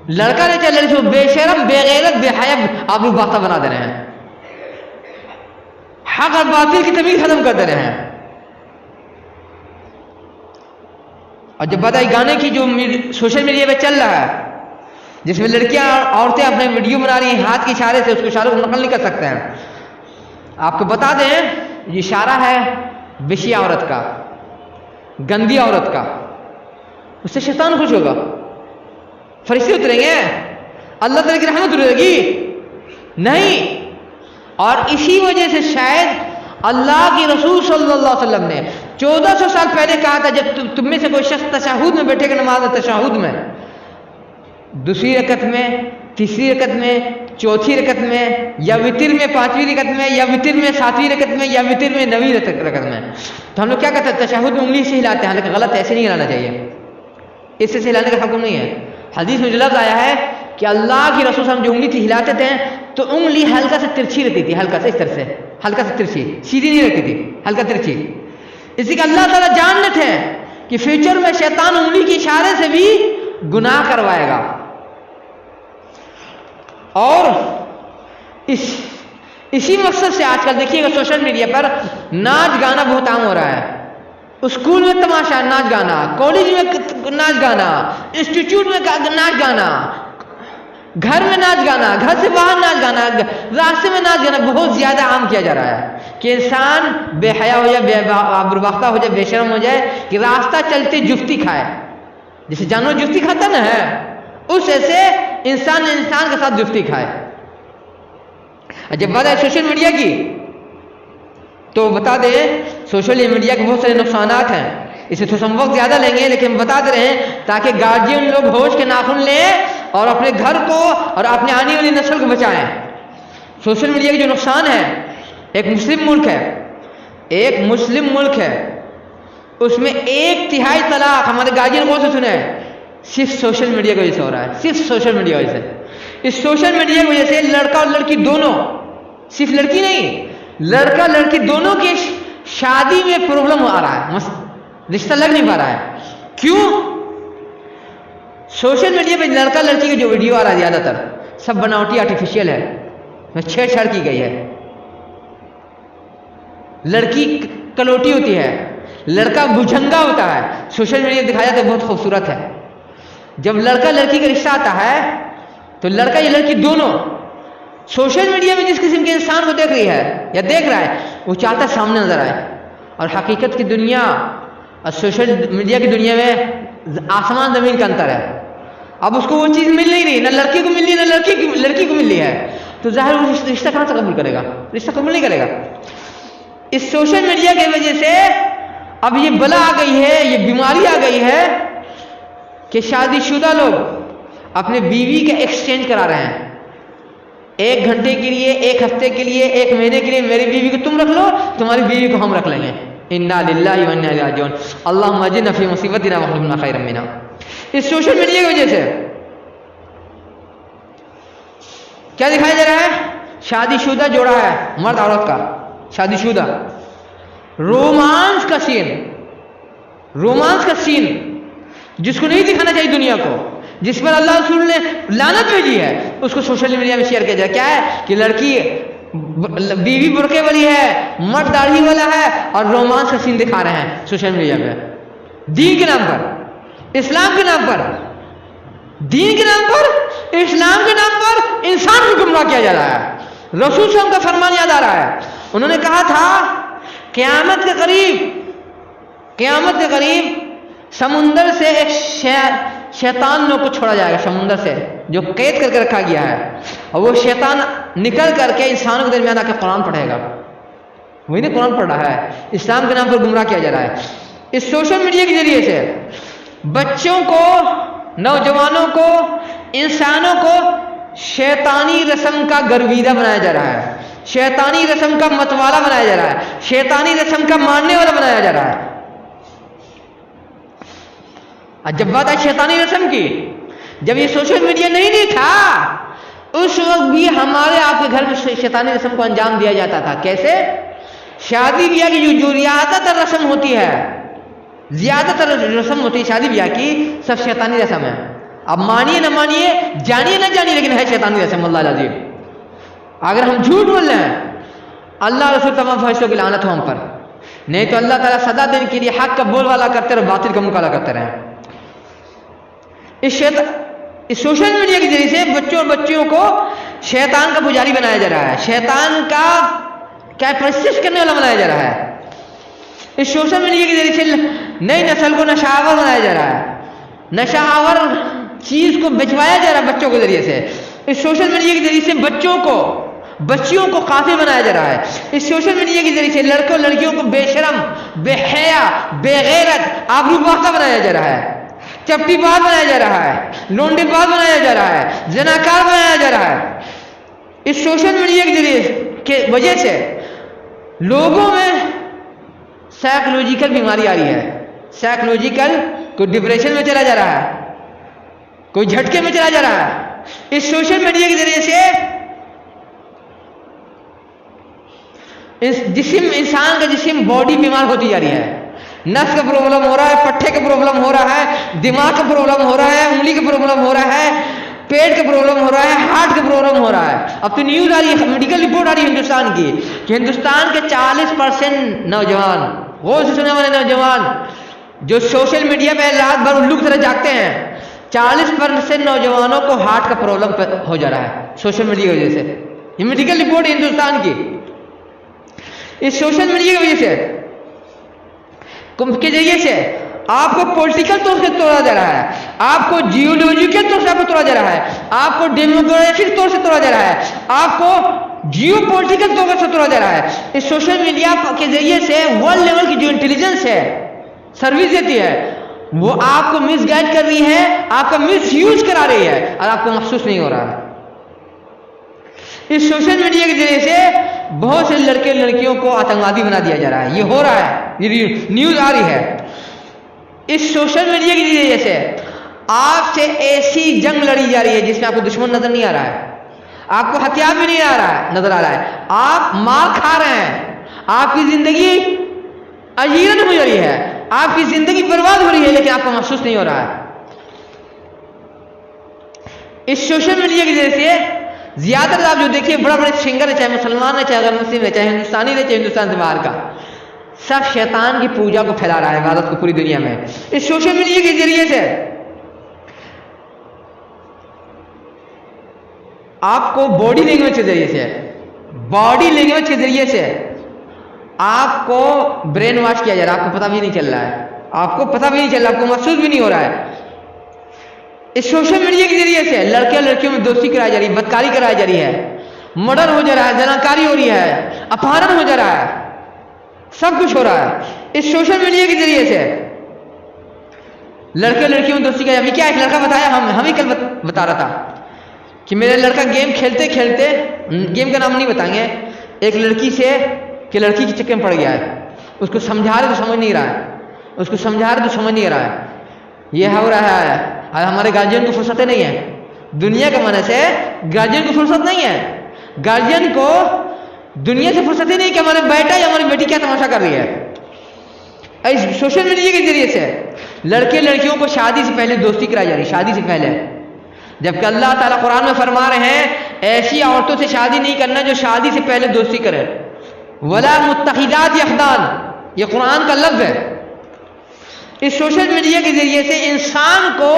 لڑکا نہیں چاہے لڑکی کو بے شرم، بے غیرت، بے حیا آبرو باختہ بنا دے رہے ہیں، حق اور باطل کی تمیز ختم کر دے رہے ہیں. اور جب بات آئی گانے کی جو سوشل میڈیا پہ چل رہا ہے، جس میں لڑکیاں اور عورتیں اپنے ویڈیو بنا رہی ہیں ہاتھ کے اشارے سے، اس کو اشاروں کو نقل نہیں کر سکتے ہیں. آپ کو بتا دیں یہ اشارہ ہے وشی عورت کا، گندی عورت کا. اس سے شیطان خوش ہوگا، فرشتے اتریں گے، اللہ تعالیٰ کی رحمت اترے گی نہیں. اور اسی وجہ سے شاید اللہ کی رسول صلی اللہ علیہ وسلم نے 1400 سال پہلے کہا تھا جب تم میں سے کوئی شخص تشہد میں بیٹھے گا، نماز تشہد میں، دوسری رکعت میں، تیسری رکعت میں، چوتھی رکعت میں، یا وتر میں 5ویں رکعت میں، یا وتر میں 7ویں رکعت میں، یا وتر میں 9ویں رکعت میں، تو ہم لوگ کیا کرتے ہیں؟ تشہد میں انگلی سے ہلاتے ہیں، حالانکہ غلط ہے، ایسے نہیں ہلانا چاہیے، اس سے ہلانے کا حکم نہیں ہے. حدیث میں جو لفظ آیا ہے کہ اللہ کی رسول صلی اللہ علیہ وسلم جو انگلی تھی ہلاتے تھے تو انگلی ہلکا سے ترچھی رہتی تھی، ہلکا سے اس طرح سے، ہلکا سے ترچھی، سیدھی نہیں رہتی تھی، ہلکا ترچھی. اسی کا اللہ تعالیٰ جانتے تھے کہ فیوچر میں شیطان انگلی کے اشارے سے بھی گناہ کروائے گا. اور اسی مقصد سے آج کل دیکھیے گا سوشل میڈیا پر ناچ گانا بہت عام ہو رہا ہے. اسکول میں تماشا، ناچ گانا، کالج میں ناچ گانا، انسٹیٹیوٹ میں ناچ گانا، گھر میں ناچ گانا، گھر سے باہر ناچ گانا، راستے میں ناچ گانا بہت زیادہ عام کیا جا رہا ہے کہ انسان بے حیا ہو جائے، بے بربختہ ہو جائے، بے شرم ہو جائے کہ راستہ چلتے جفتی کھائے. جیسے جانور جفتی کھاتا نا ہے، اس ایسے انسان کے ساتھ جفتی کھائے. جب بات ہے سوشل میڈیا کی تو بتا دیں سوشل میڈیا کے بہت سارے نقصانات ہیں. اسے تو ہم وقت زیادہ لیں گے لیکن بتا دے رہے ہیں تاکہ گارجین لوگ ہوش کے ناخن لیں اور اپنے گھر کو اور اپنے آنے والی نسل کو بچائیں. سوشل میڈیا کے جو نقصان ہے، ایک مسلم ملک ہے، اس میں 1/3 طلاق، ہمارے گارجین کو سے سنیں، صرف سوشل میڈیا کی وجہ سے ہو رہا ہے، صرف سوشل میڈیا کی وجہ سے. اس سوشل میڈیا کی وجہ سے لڑکا اور لڑکی دونوں، صرف لڑکی نہیں، لڑکا لڑکی دونوں کی شادی میں پرابلم آ رہا ہے، رشتہ لگ نہیں پا رہا ہے. کیوں؟ سوشل میڈیا پہ لڑکا لڑکی کی جو ویڈیو آ رہا ہے زیادہ تر سب بناوٹی، آرٹیفیشیل ہے، میں چھیڑ چھاڑ کی گئی ہے. لڑکی کلوٹی ہوتی ہے، لڑکا بھجنگا ہوتا ہے. سوشل میڈیا دکھایا تو بہت خوبصورت ہے، جب لڑکا لڑکی کا رشتہ آتا ہے تو لڑکا یا لڑکی دونوں سوشل میڈیا میں جس قسم کے انسان کو دیکھ رہی ہے یا دیکھ رہا ہے وہ چاہتا ہے سامنے نظر آئے. اور حقیقت کی دنیا اور سوشل میڈیا کی دنیا میں آسمان زمین کا انتر ہے. اب اس کو وہ چیز مل نہیں رہی, نہ لڑکی کو مل رہی ہے نہ لڑکی کو مل رہی ہے, تو ظاہر وہ رشتہ کہاں سے قبول کرے گا؟ رشتہ قبول نہیں کرے گا. اس سوشل میڈیا کی وجہ سے اب یہ بلا آ گئی ہے, یہ بیماری آ گئی ہے کہ شادی شدہ لوگ اپنے بیوی کا ایکسچینج کرا رہے ہیں. 1 گھنٹے کے لیے, 1 ہفتے کے لیے, 1 مہینے کے لیے میری بیوی کو تم رکھ لو, تمہاری بیوی کو ہم رکھ لیں گے. انا للہ و انا الیہ راجعون. اللہم اجرنا فی مصیبتنا واخلفنا خیرا منہا. اس سوشل میڈیا کی وجہ سے کیا دکھایا جا رہا ہے؟ شادی شدہ جوڑا ہے, مرد عورت کا شادی شدہ, رومانس کا سین جس کو نہیں دکھانا چاہیے دنیا کو, جس پر اللہ رسول نے لعنت بھیجی ہے, اس کو سوشل میڈیا میں شیئر کیا جائے. کیا ہے کہ لڑکی بیوی برقعے والی ہے, مرد داڑھی والا ہے, اور رومانس کا سین دکھا رہے ہیں سوشل میڈیا پہ. دین کے نام پر, اسلام کے نام پر, دین کے نام پر, اسلام کے نام پر انسان کو گمراہ کیا جا رہا ہے. رسول صلی اللہ علیہ وسلم کا فرمان یاد آ رہا ہے, انہوں نے کہا تھا قیامت کے قریب سمندر سے ایک شیطان لوگ کو چھوڑا جائے گا, سمندر سے جو قید کر کے رکھا گیا ہے, اور وہ شیطان نکل کر کے انسانوں کے درمیان آ کے قرآن پڑھے گا. وہی نہیں قرآن پڑھ رہا ہے, اسلام کے نام پر گمراہ کیا جا رہا ہے. اس سوشل میڈیا کے ذریعے سے بچوں کو, نوجوانوں کو, انسانوں کو شیطانی رسم کا گرویدہ بنایا جا رہا ہے, شیطانی رسم کا متوالا بنایا جا رہا ہے, شیطانی رسم کا ماننے والا بنایا جا رہا ہے. جب بات آئی شیطانی رسم کی, جب یہ سوشل میڈیا نہیں تھا اس وقت بھی ہمارے آپ کے گھر میں شیطانی رسم کو انجام دیا جاتا تھا. کیسے؟ شادی بیاہ کی جو زیادہ تر رسم ہوتی ہے, زیادہ تر رسم ہوتی ہے شادی بیاہ کی, سب شیطانی رسم ہے. اب مانیے نہ مانیے, جانیے نہ جانیے, لیکن ہے شیطانی رسم. اللہ العظیم اگر ہم جھوٹ بول رہے ہیں, اللہ رسول تمام فحشوں کی لعنت ہو ہم پر, نہیں تو اللہ تعالیٰ سزا دینے کے لیے حق کا بول والا کرتے رہے, باطل کا مقابلہ کرتے رہے. اس سوشل میڈیا کے ذریعے سے بچوں اور بچیوں کو شیطان کا پجاری بنایا جا رہا ہے, شیطان کا کیا پرستش کرنے والا بنایا جا رہا ہے. اس سوشل میڈیا کے ذریعے سے نئی نسل کو نشہ آور بنایا جا رہا ہے, نشہ آور چیز کو بچوایا جا رہا ہے بچوں کے ذریعے سے. اس سوشل میڈیا کے ذریعے سے بچیوں کو قاتل بنایا جا رہا ہے. اس سوشل میڈیا کے ذریعے سے لڑکوں لڑکیوں کو بے شرم, بے حیا, بے غیرت, آبرو باختہ بنایا جا رہا ہے, چپٹی باز بنایا جا رہا ہے, لونڈے باز بنایا جا رہا ہے, زناکار بنایا جا رہا ہے. اس سوشل میڈیا کے ذریعے کے وجہ سے لوگوں میں سائیکولوجیکل بیماری آ رہی ہے. سائیکولوجیکل, کوئی ڈپریشن میں چلا جا رہا ہے, کوئی جھٹکے میں چلا جا رہا ہے. اس سوشل میڈیا کے ذریعے سے انسان کا جسم باڈی بیمار ہوتی جا رہی ہے. نس کا پرابلم ہو رہا ہے, پٹھے کا پرابلم ہو رہا ہے, دماغ کا پرابلم ہو رہا ہے, انگلی کا پرابلم ہو رہا ہے, پیٹ کا پرابلم ہو رہا ہے, ہارٹ کا پرابلم ہو رہا ہے. اب تو نیوز آ رہی ہے, میڈیکل رپورٹ آ رہی ہے ہندوستان کی کہ ہندوستان کے 40% نوجوان, غور سے سننے والے نوجوان جو سوشل میڈیا پہ رات بھر الو کی طرح جاگتے ہیں, 40% نوجوانوں کو ہارٹ کا پرابلم ہو جا رہا ہے سوشل میڈیا کی وجہ سے. یہ میڈیکل رپورٹ ہے ہندوستان کی. اس سوشل میڈیا کی وجہ سے کے ذریعے سے آپ کو پولیٹیکل طور سے توڑا جا رہا ہے, آپ کو جیولوجیکل طور سے آپ کو توڑا جا رہا ہے, آپ کو ڈیموگرافک طور سے توڑا جا رہا ہے, آپ کو جیو پولیٹیکل طور سے توڑا جا رہا ہے. اس سوشل میڈیا کے ذریعے سے ورلڈ لیول کی جو انٹیلیجنس ہے, سروس دیتی ہے, وہ آپ کو مس گائیڈ کر رہی ہے, آپ کا مس یوز کرا رہی ہے, اور آپ کو محسوس نہیں ہو رہا ہے. اس سوشل میڈیا کے ذریعے سے بہت سے لڑکے لڑکیوں کو آتنکوادی بنا دیا جا رہا ہے. یہ ہو رہا ہے, یہ نیوز آ رہی ہے. اس سوشل میڈیا کے ذریعے سے آپ سے ایسی جنگ لڑی جا رہی ہے جس میں آپ کو دشمن نظر نہیں آ رہا ہے, آپ کو ہتھیار بھی نہیں آ رہا ہے, نظر آ رہا ہے, آپ مار کھا رہے ہیں, آپ کی زندگی اجیرن ہو رہی ہے, آپ کی زندگی برباد ہو رہی ہے, لیکن آپ کو محسوس نہیں ہو رہا ہے. اس سوشل میڈیا کے ذریعے سے زیادہ تر آپ جو دیکھیے بڑا بڑے سنگر ہے, چاہے مسلمان ہے, چاہے غیر مسلم ہے, چاہے ہندوستانی ہے, چاہے ہندوستان سے باہر کا, سب شیطان کی پوجا کو پھیلا رہا ہے, عبادت کو پوری دنیا میں. اس سوشل میڈیا کے ذریعے سے آپ کو باڈی لینگویج کے ذریعے سے آپ کو برین واش کیا جا رہا ہے، آپ کو پتہ بھی نہیں چل رہا ہے، آپ کو محسوس بھی نہیں ہو رہا ہے۔ اس سوشل میڈیا کے ذریعے سے لڑکیوں میں دوستی کرائی جا رہی ہے، بدکاری کرائی جا رہی ہے، مرڈر ہو جا رہا ہے، زناکاری ہو رہی ہے، اپہرن ہو جا رہا ہے، سب کچھ ہو رہا ہے اس سوشل میڈیا کے ذریعے سے۔ لڑکیوں میں دوستی کا ابھی کیا ایک لڑکا بتایا، ہم ہی کل بتا رہا تھا کہ میرا لڑکا گیم کھیلتے گیم کا نام نہیں بتائیں گے، ایک لڑکی کی چکر میں پڑ گیا ہے، اس کو سمجھا رہے تو سمجھ نہیں رہا ہے، یہ ہو رہا ہے۔ ہمارے گارجین کو فرصتیں نہیں ہے، دنیا کے معنی سے گارجین کو فرصت نہیں ہے، گارجین کو دنیا سے فرصت ہی نہیں کہ ہمارے بیٹا یا ہماری بیٹی کیا تماشا کر رہی ہے۔ اس سوشل میڈیا کے ذریعے سے لڑکیوں کو شادی سے پہلے دوستی کرائی جا رہی ہے، شادی سے پہلے، جبکہ اللہ تعالیٰ قرآن میں فرما رہے ہیں ایسی عورتوں سے شادی نہیں کرنا جو شادی سے پہلے دوستی کرے، ولا متخذات اخدان، یہ قرآن کا لفظ ہے۔ اس سوشل میڈیا کے ذریعے سے انسان کو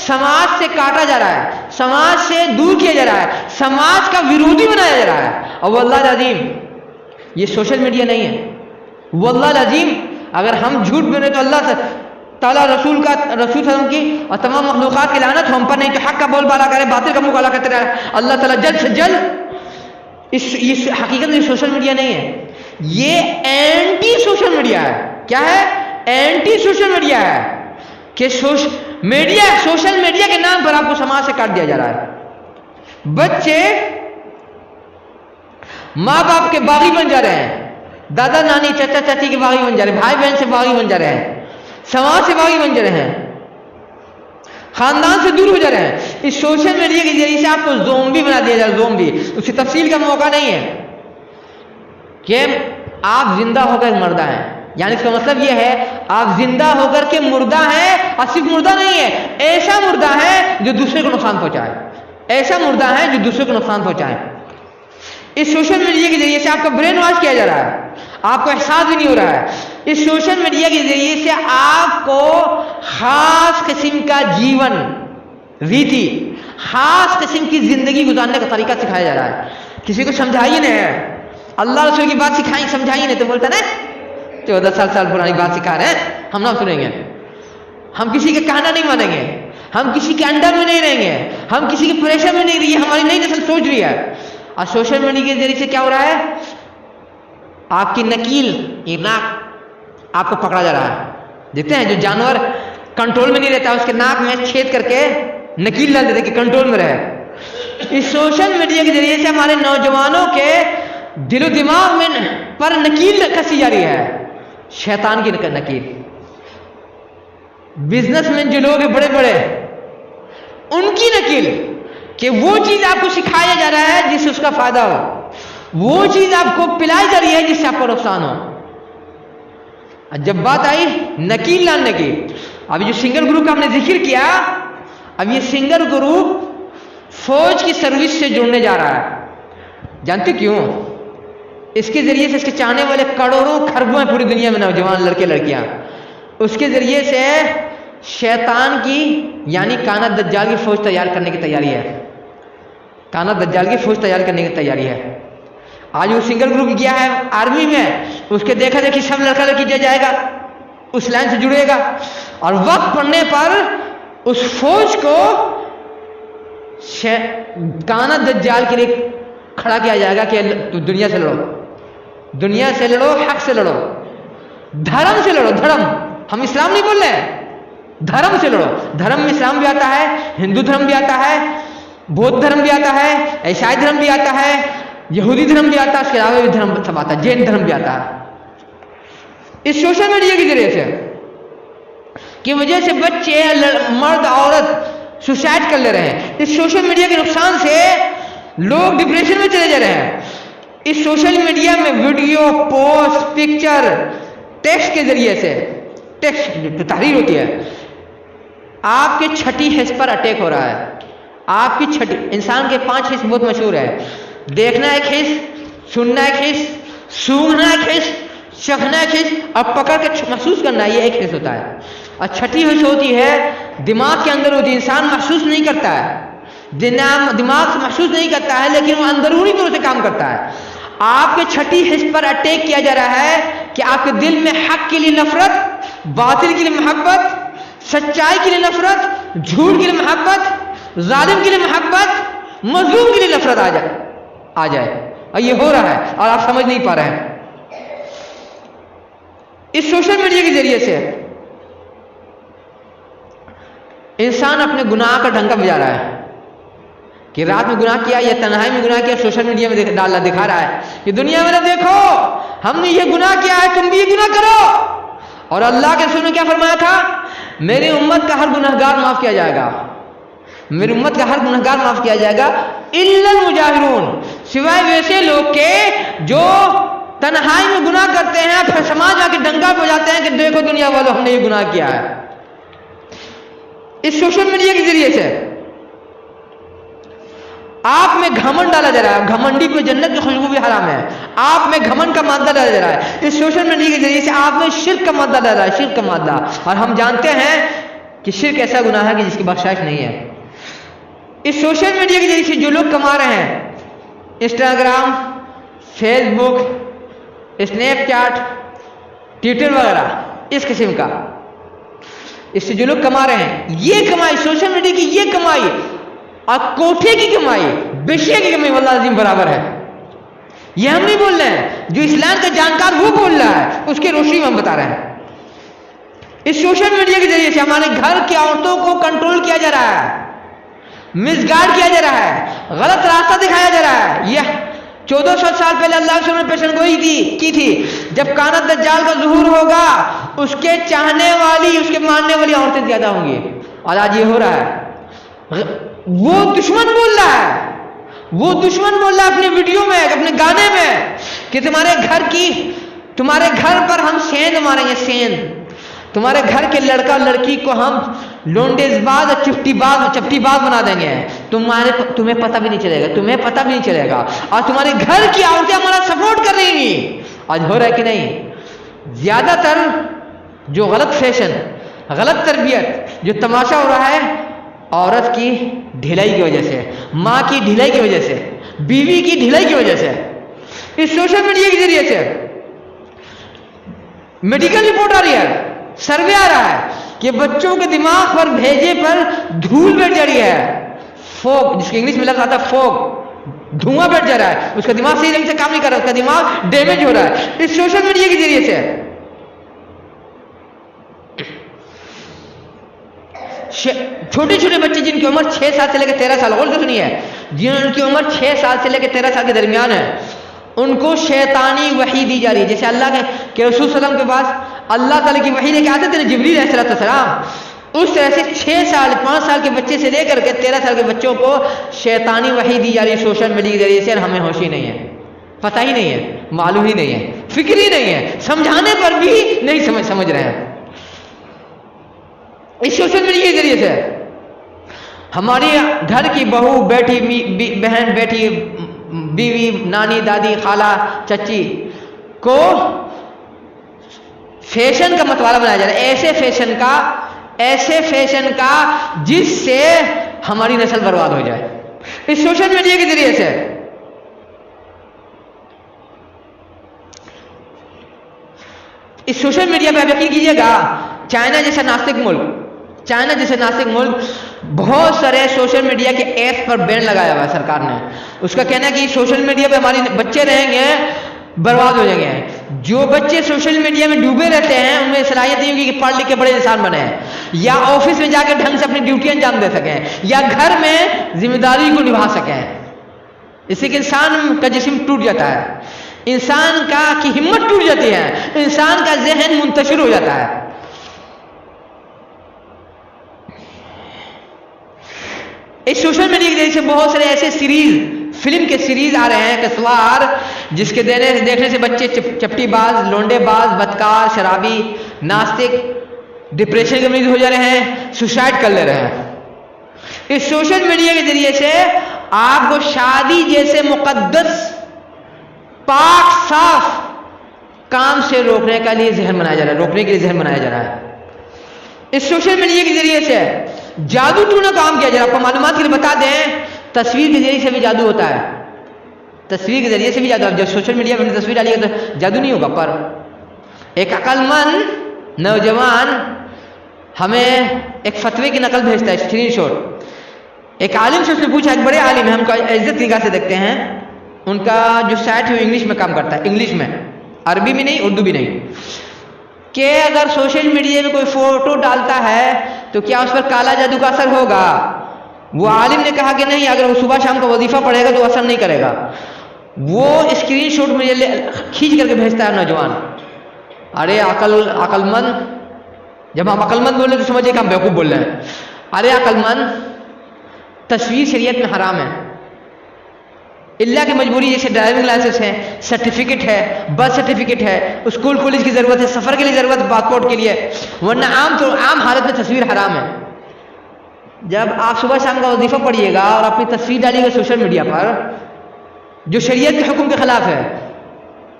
سماج سے کاٹا جا رہا ہے، سماج سے دور کیا جا رہا ہے، سماج کا ورودھی بنایا جا رہا ہے۔ اور واللہ العظیم یہ سوشل میڈیا نہیں ہے، واللہ العظیم اگر ہم جھوٹ بولے تو اللہ تعالیٰ رسول صلی اللہ علیہ وسلم کی اور تمام مخلوقات کی لعنت ہم پر نہیں، تو حق کا بول بالا کرے، باطل کا منہ کالا کرتے رہے، اللہ تعالیٰ جلد سے جلد اس حقیقت میں سوشل میڈیا نہیں ہے، یہ اینٹی سوشل میڈیا ہے۔ کیا ہے؟ اینٹی سوشل میڈیا ہے کہ سوشل میڈیا کے نام پر آپ کو سماج سے کاٹ دیا جا رہا ہے۔ بچے ماں باپ کے باغی بن جا رہے ہیں، دادا نانی چچا چاچی کے باغی بن جا رہے ہیں، بھائی بہن سے باغی بن جا رہے ہیں، سماج سے باغی بن جا رہے ہیں، خاندان سے دور ہو جا رہے ہیں۔ اس سوشل میڈیا کے ذریعے سے آپ کو زومبی بنا دیا جا رہا ہے، زومبی۔ اس کی تفصیل کا موقع نہیں ہے کہ آپ زندہ ہو کر مردہ ہیں، یعنی اس کا مطلب یہ ہے آپ زندہ ہو کر کے مردہ ہیں، اور صرف مردہ نہیں ہے، ایسا مردہ ہے جو دوسرے کو نقصان پہنچائے، ایسا مردہ ہے جو دوسرے کو نقصان پہنچائے۔ اس سوشل میڈیا کے ذریعے سے آپ کا برین واش کیا جا رہا ہے، آپ کو احساس بھی نہیں ہو رہا ہے۔ اس سوشل میڈیا کے ذریعے سے آپ کو خاص قسم کا جیون ریتی، خاص قسم کی زندگی گزارنے کا طریقہ سکھایا جا رہا ہے۔ کسی کو سمجھائیے نہیں، اللہ رسول کی بات سکھائیں سمجھائیے نہیں تو بولتا نا 14 سال پرانی بات سکھا رہے ہیں، ہم نہ سنیں گے، ہم کسی کا کہنا نہیں مانیں گے، ہم کسی کے انڈر میں نہیں رہیں گے، ہم کسی کے پریشر میں نہیں رہی ہے، ہماری نئی نسل سوچ رہی ہے۔ اور سوشل میڈیا کے ذریعے سے کیا ہو رہا ہے؟ آپ کی نکیل، یہ ناک آپ کو پکڑا جا رہا ہے۔ دیکھتے ہیں جو جانور کنٹرول میں نہیں رہتا اس کے ناک میں چھید کر کے نکیل ڈال دیتے کہ کنٹرول میں رہے۔ اس سوشل میڈیا کے ذریعے سے ہمارے نوجوانوں کے دل و دماغ میں پر نکیل کسی جا رہی ہے، شیطان کی نکیل۔ بزنس مین جو لوگ ہیں بڑے بڑے، ان کی نکیل کہ وہ چیز آپ کو سکھایا جا رہا ہے جس سے اس کا فائدہ ہو، وہ چیز آپ کو پلائی جا رہی ہے جس سے آپ کو نقصان ہو۔ جب بات آئی نکیل لانے کی، اب جو سنگر گروپ کا ہم نے ذکر کیا، اب یہ سنگر گروپ فوج کی سروس سے جڑنے جا رہا ہے۔ جانتے کیوں؟ اس کے ذریعے سے اس کے چاہنے والے کروڑوں خربوں ہیں پوری دنیا میں، نوجوان لڑکے لڑکیاں، اس کے ذریعے سے شیطان کی یعنی کانت دجال کی فوج تیار کرنے کی تیاری ہے، کانت دجال کی فوج تیار کرنے کی تیاری ہے۔ آج وہ سنگر گروپ گیا ہے آرمی میں، اس کے دیکھا دیکھی سب لڑکا لڑکی جائے گا، اس لائن سے جڑے گا، اور وقت پڑنے پر اس فوج کو کانت دجال کے لیے کھڑا کیا جائے گا کہ تو دنیا سے لڑو، دنیا سے لڑو، حق سے لڑو، دھرم سے لڑو، دھرم، ہم اسلام نہیں بول رہے، دھرم سے لڑو۔ دھرم میں اسلام بھی آتا ہے، ہندو دھرم بھی آتا ہے، بودھ دھرم بھی آتا ہے، عیسائی دھرم بھی آتا ہے، یہودی دھرم بھی آتا ہے، اس کے علاوہ بھی دھرم سب آتا ہے، جین دھرم بھی آتا ہے۔ اس سوشل میڈیا کے ذریعے سے کی وجہ سے بچے، مرد، عورت سوسائڈ کر لے رہے ہیں۔ اس سوشل میڈیا کے نقصان سے لوگ ڈپریشن میں چلے جا رہے ہیں۔ اس سوشل میڈیا میں ویڈیو، پوسٹ، پکچر، ٹیکسٹ کے ذریعے سے، ٹیکسٹ جو تحریر ہوتی ہے، آپ کے چھٹی حص پر اٹیک ہو رہا ہے۔ آپ کی چھٹی، انسان کے 5 حص بہت مشہور ہے، دیکھنا ایک حص، سننا ایک حص، سونگھنا ایک حص، چکھنا ایک حص، اور پکڑ کے محسوس کرنا، یہ ایک حص ہوتا ہے۔ اور چھٹی حص ہوتی ہے دماغ کے اندر ہوتی ہے، انسان محسوس نہیں کرتا ہے، دماغ سے محسوس نہیں کرتا ہے، لیکن وہ اندرونی طور سے کام کرتا ہے۔ آپ کے چھٹی حص پر اٹیک کیا جا رہا ہے کہ آپ کے دل میں حق کے لیے نفرت، باطل کے لیے محبت، سچائی کے لیے نفرت، جھوٹ کے لیے محبت، ظالم کے لیے محبت، مظلوم کے لیے نفرت آ جائے۔ اور یہ ہو رہا ہے اور آپ سمجھ نہیں پا رہے ہیں۔ اس سوشل میڈیا کے ذریعے سے انسان اپنے گناہ کا ڈنکا بجا رہا ہے کہ رات میں گناہ کیا یا تنہائی میں گناہ کیا، سوشل میڈیا میں ڈالنا دکھا رہا ہے کہ دنیا میں دیکھو ہم نے یہ گناہ کیا ہے، تم بھی یہ گناہ کرو۔ اور اللہ کے رسول نے کیا فرمایا تھا؟ میری امت کا ہر گنہگار معاف کیا جائے گا، میری امت کا ہر گنہگار معاف کیا جائے گا الا المجاہرون، سوائے ویسے لوگ کے جو تنہائی میں گناہ کرتے ہیں پھر سماج آ کے ڈنکا بجاتے ہیں کہ دیکھو دنیا والوں ہم نے یہ گناہ کیا ہے۔ اس سوشل میڈیا کے ذریعے سے آپ میں گھمنڈ ڈالا جا رہا ہے، گھمنڈی کو جنت کی خوشبو بھی حرام ہے، آپ میں گھمنڈ کا مادہ ڈالا جا رہا ہے۔ اس سوشل میڈیا کے ذریعے سے آپ میں شرک کا مادہ ڈالا ہے، شرک کا مادہ، اور ہم جانتے ہیں کہ شرک ایسا گناہ ہے کہ جس کی بخشائش نہیں ہے۔ اس سوشل میڈیا کے ذریعے سے جو لوگ کما رہے ہیں، انسٹاگرام، فیس بک، اسنیپ چیٹ، ٹویٹر وغیرہ اس قسم کا، اس سے جو لوگ کما رہے ہیں، یہ کمائی سوشل میڈیا کی، یہ کمائی اور کوٹھے کی کمائی، بیشیا کی کمائی واللہ عظیم برابر ہے۔ یہ ہم نہیں بول رہے ہیں، جو اسلام کا جانکار وہ بول رہا ہے، اس کے روشنی میں ہم بتا رہے ہیں۔ اس سوشل میڈیا کے ذریعے سے ہمارے گھر کی عورتوں کو کنٹرول کیا جا رہا ہے، مس گائیڈ کیا جا رہا ہے، غلط راستہ دکھایا جا رہا ہے۔ یہ 1400 سال پہلے اللہ کے رسول نے پیشن گوئی کی تھی، جب کانت دجال کا ظہور ہوگا اس کے چاہنے والی، اس کے ماننے والی عورتیں زیادہ ہوں گی، اور آج یہ ہو رہا ہے۔ وہ دشمن بول رہا ہے، وہ دشمن بول رہا ہے اپنی ویڈیو میں، اپنے گانے میں کہ تمہارے گھر پر ہم سیند ماریں گے، سیند، تمہارے گھر کے لڑکا لڑکی کو ہم لونڈیز باز اور چپٹی باز بنا دیں گے، تمہیں پتہ بھی نہیں چلے گا، تمہیں پتہ بھی نہیں چلے گا، اور تمہارے گھر کی عورتیں ہمارا سپورٹ کر رہی ہیں۔ آج ہو رہا ہے کہ نہیں؟ زیادہ تر جو غلط فیشن، غلط تربیت، جو تماشا ہو رہا ہے عورت کی ڈھلائی کی وجہ سے، ماں کی ڈھلائی کی وجہ سے، بیوی کی ڈھلائی کی وجہ سے، اس سوشل میڈیا کے ذریعے سے میڈیکل رپورٹ آ رہی ہے، سروے آ رہا ہے کہ بچوں کے دماغ پر بھیجے پر دھول بیٹھ جا رہی ہے، فوگ، جس کے انگلش میں لفظ آتا ہے فوگ، دھواں بیٹھ جا رہا ہے، اس کا دماغ صحیح رنگ سے کام نہیں کر رہا، اس کا دماغ ڈیمیج ہو رہا ہے اس سوشل میڈیا کے ذریعے سے۔ چھوٹے چھوٹے بچے جن کی عمر 6 سال سے لے کے 13 سال، غور سے سنیے، جن کی عمر 6 سال سے لے کے 13 سال کے درمیان ہے، ان کو شیطانی وحی دی جا رہی ہے۔ جیسے اللہ کے رسول صلی اللہ علیہ وسلم کے پاس اللہ تعالیٰ کی وحی لے کے آتے تھے جبریل علیہ السلام، اس طرح سے 6 سال 5 سال کے بچے سے لے کر کے 13 سال کے بچوں کو شیطانی وحی دی جا رہی ہے سوشل میڈیا کے ذریعے سے، اور ہمیں ہوش ہی نہیں ہے، پتہ ہی نہیں ہے، معلوم ہی نہیں ہے، فکر ہی نہیں ہے، سمجھانے پر بھی نہیں سمجھ رہے ہیں۔ اس سوشل میڈیا کے ذریعے سے ہماری گھر کی بہو، بیٹی، بہن، بیٹی، بیوی، نانی، دادی، خالہ، چچی کو فیشن کا متوالا بنایا جا رہا ہے، ایسے فیشن کا جس سے ہماری نسل برباد ہو جائے اس سوشل میڈیا کے ذریعے سے۔ اس سوشل میڈیا پہ آپ یقین کیجیے گا، چائنا جیسا ناسک ملک بہت سارے سوشل میڈیا کے ایپس پر بین لگایا ہوا ہے سرکار نے۔ اس کا کہنا ہے کہ سوشل میڈیا پہ ہمارے بچے رہیں گے برباد ہو جائیں گے۔ جو بچے سوشل میڈیا میں ڈوبے رہتے ہیں ان میں صلاحیت نہیں ہوگی کہ پڑھ لکھ کے بڑے انسان بنے، یا آفس میں جا کے ڈھنگ سے اپنی ڈیوٹی انجام دے سکیں، یا گھر میں ذمہ داری کو نبھا سکیں۔ اس سے کہ انسان کا جسم ٹوٹ جاتا ہے، انسان کی ہمت ٹوٹ جاتی ہے، انسان کا ذہن منتشر ہو جاتا ہے۔ اس سوشل میڈیا کے ذریعے سے بہت سارے ایسے فلم کے سیریز آ رہے ہیں کسوار، جس کے دیکھنے سے بچے چپٹی باز، لونڈے باز، بدکار، شرابی، ناستک، ڈپریشن کے مریض ہو جا رہے ہیں، سوسائڈ کر لے رہے ہیں۔ اس سوشل میڈیا کے ذریعے سے آپ کو شادی جیسے مقدس، پاک، صاف کام سے روکنے کے لیے ذہن بنایا جا رہا ہے، اس سوشل میڈیا کے ذریعے سے جادو ٹونا کام کیا. آپ کو معلومات کے لیے بتا دیں, تصویر کے ذریعے سے بھی جادو ہوتا ہے. تصویر کے ذریعے سے بھی جادو. جب سوشل میڈیا پر تصویر ڈالیے تو جادو نہیں ہوگا. پر ایک عقل مند نوجوان ہمیں ایک فتوے کی نقل بھیجتا ہے, اسکرین شاٹ. ایک عالم سے اس نے پوچھا, ایک بڑے عالم ہے, ہم کو عزت نگاہ سے دیکھتے ہیں, ان کا جو سائٹ ہے وہ انگلش میں کام کرتا ہے, انگلش میں, عربی میں نہیں, اردو بھی نہیں, کہ اگر سوشل میڈیا میں کوئی فوٹو ڈالتا ہے تو کیا اس پر کالا جادو کا اثر ہوگا؟ وہ عالم نے کہا کہ نہیں, اگر وہ صبح شام کا وظیفہ پڑھے گا تو اثر نہیں کرے گا. وہ اسکرین شاٹ مجھے کھینچ کر کے بھیجتا ہے نوجوان. ارے عقل مند, جب ہم عقل مند بول رہے تو سمجھے کہ ہم بیوقوف بول رہے ہیں. ارے عقل مند, تصویر شریعت میں حرام ہے. اللہ کی مجبوری, جیسے ڈرائیونگ لائسنس ہے, سرٹیفکیٹ ہے, برتھ سرٹیفکیٹ ہے, اسکول کالج کی ضرورت ہے, سفر کے لیے ضرورت ہے, پاسپورٹ کے لیے, ورنہ عام حالت میں تصویر حرام ہے. جب آپ صبح شام کا وظیفہ پڑھیے گا اور اپنی تصویر ڈالیے گا سوشل میڈیا پر جو شریعت کے حکم کے خلاف ہے,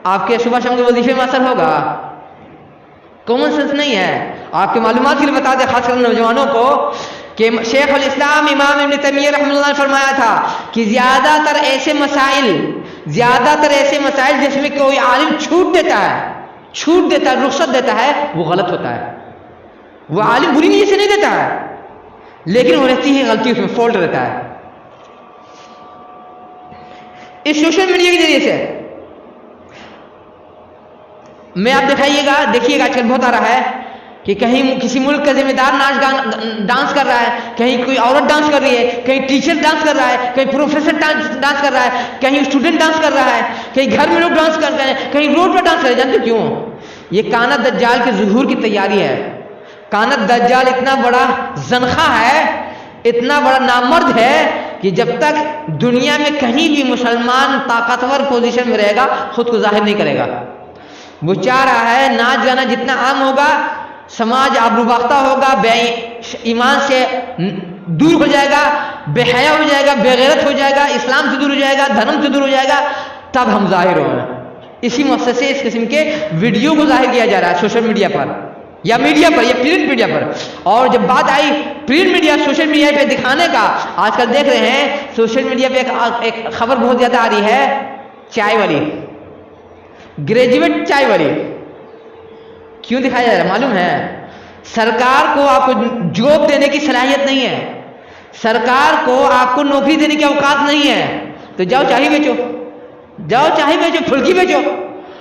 آپ کے صبح شام کے وظیفے میں اثر ہوگا؟ کامن سینس نہیں ہے. آپ کے معلومات کے لیے بتا دیں, خاص کر نوجوانوں کو, کہ شیخ الاسلام امام ابن تیمیہ رحمۃ اللہ نے فرمایا تھا کہ زیادہ تر ایسے مسائل جس میں کوئی عالم چھوٹ دیتا ہے, رخصت دیتا ہے, وہ غلط ہوتا ہے. وہ عالم بری نیت سے نہیں دیتا ہے, لیکن وہ رہتی ہے غلطی, اس میں فالٹ رہتا ہے. اس سوشل میڈیا کے ذریعے سے میں آپ دیکھیے گا آج کل بہت آ رہا ہے کہ کہیں کسی ملک کا ذمہ دار ڈانس کر رہا ہے, کہیں کوئی عورت ڈانس کر رہی ہے, کہیں ٹیچر ڈانس کر رہا ہے, کہیں پروفیسر ڈانس کر رہا ہے, کہیں اسٹوڈنٹ ڈانس کر رہا ہے, کہیں گھر میں لوگ ڈانس کر رہے ہیں, کہیں روڈ پر ڈانس کر رہے ہیں. جانتے کیوں؟ یہ کانت دجال کے ظہور کی تیاری ہے. کانت دجال اتنا بڑا زنخہ ہے, اتنا بڑا نامرد ہے کہ جب تک دنیا میں کہیں بھی مسلمان طاقتور پوزیشن میں رہے گا خود کو ظاہر نہیں کرے گا. وہ چاہ رہا ہے ناچ گانا جتنا عام ہوگا, سماج آبرو باختہ ہوگا, بے ایمان سے دور ہو جائے گا, بے حیا ہو جائے گا, بے غیرت ہو جائے گا, اسلام سے دور ہو جائے گا, دھرم سے دور ہو جائے گا, تب ہم ظاہر ہوں گے. اسی مقصد سے اس قسم کے ویڈیو کو ظاہر کیا جا رہا ہے سوشل میڈیا پر, یا میڈیا پر, یا پرنٹ میڈیا پر. اور جب بات آئی پرنٹ میڈیا سوشل میڈیا پہ دکھانے کا, آج کل دیکھ رہے ہیں سوشل میڈیا پہ ایک خبر بہت زیادہ آ رہی ہے, چائے والی, گریجویٹ چائے والی. کیوں دکھایا جا رہا ہے معلوم ہے؟ سرکار کو آپ کو جاب دینے کی صلاحیت نہیں ہے, سرکار کو آپ کو نوکری دینے کی اوقات نہیں ہے, تو جاؤ چائے بیچو, پھلکی بیچو.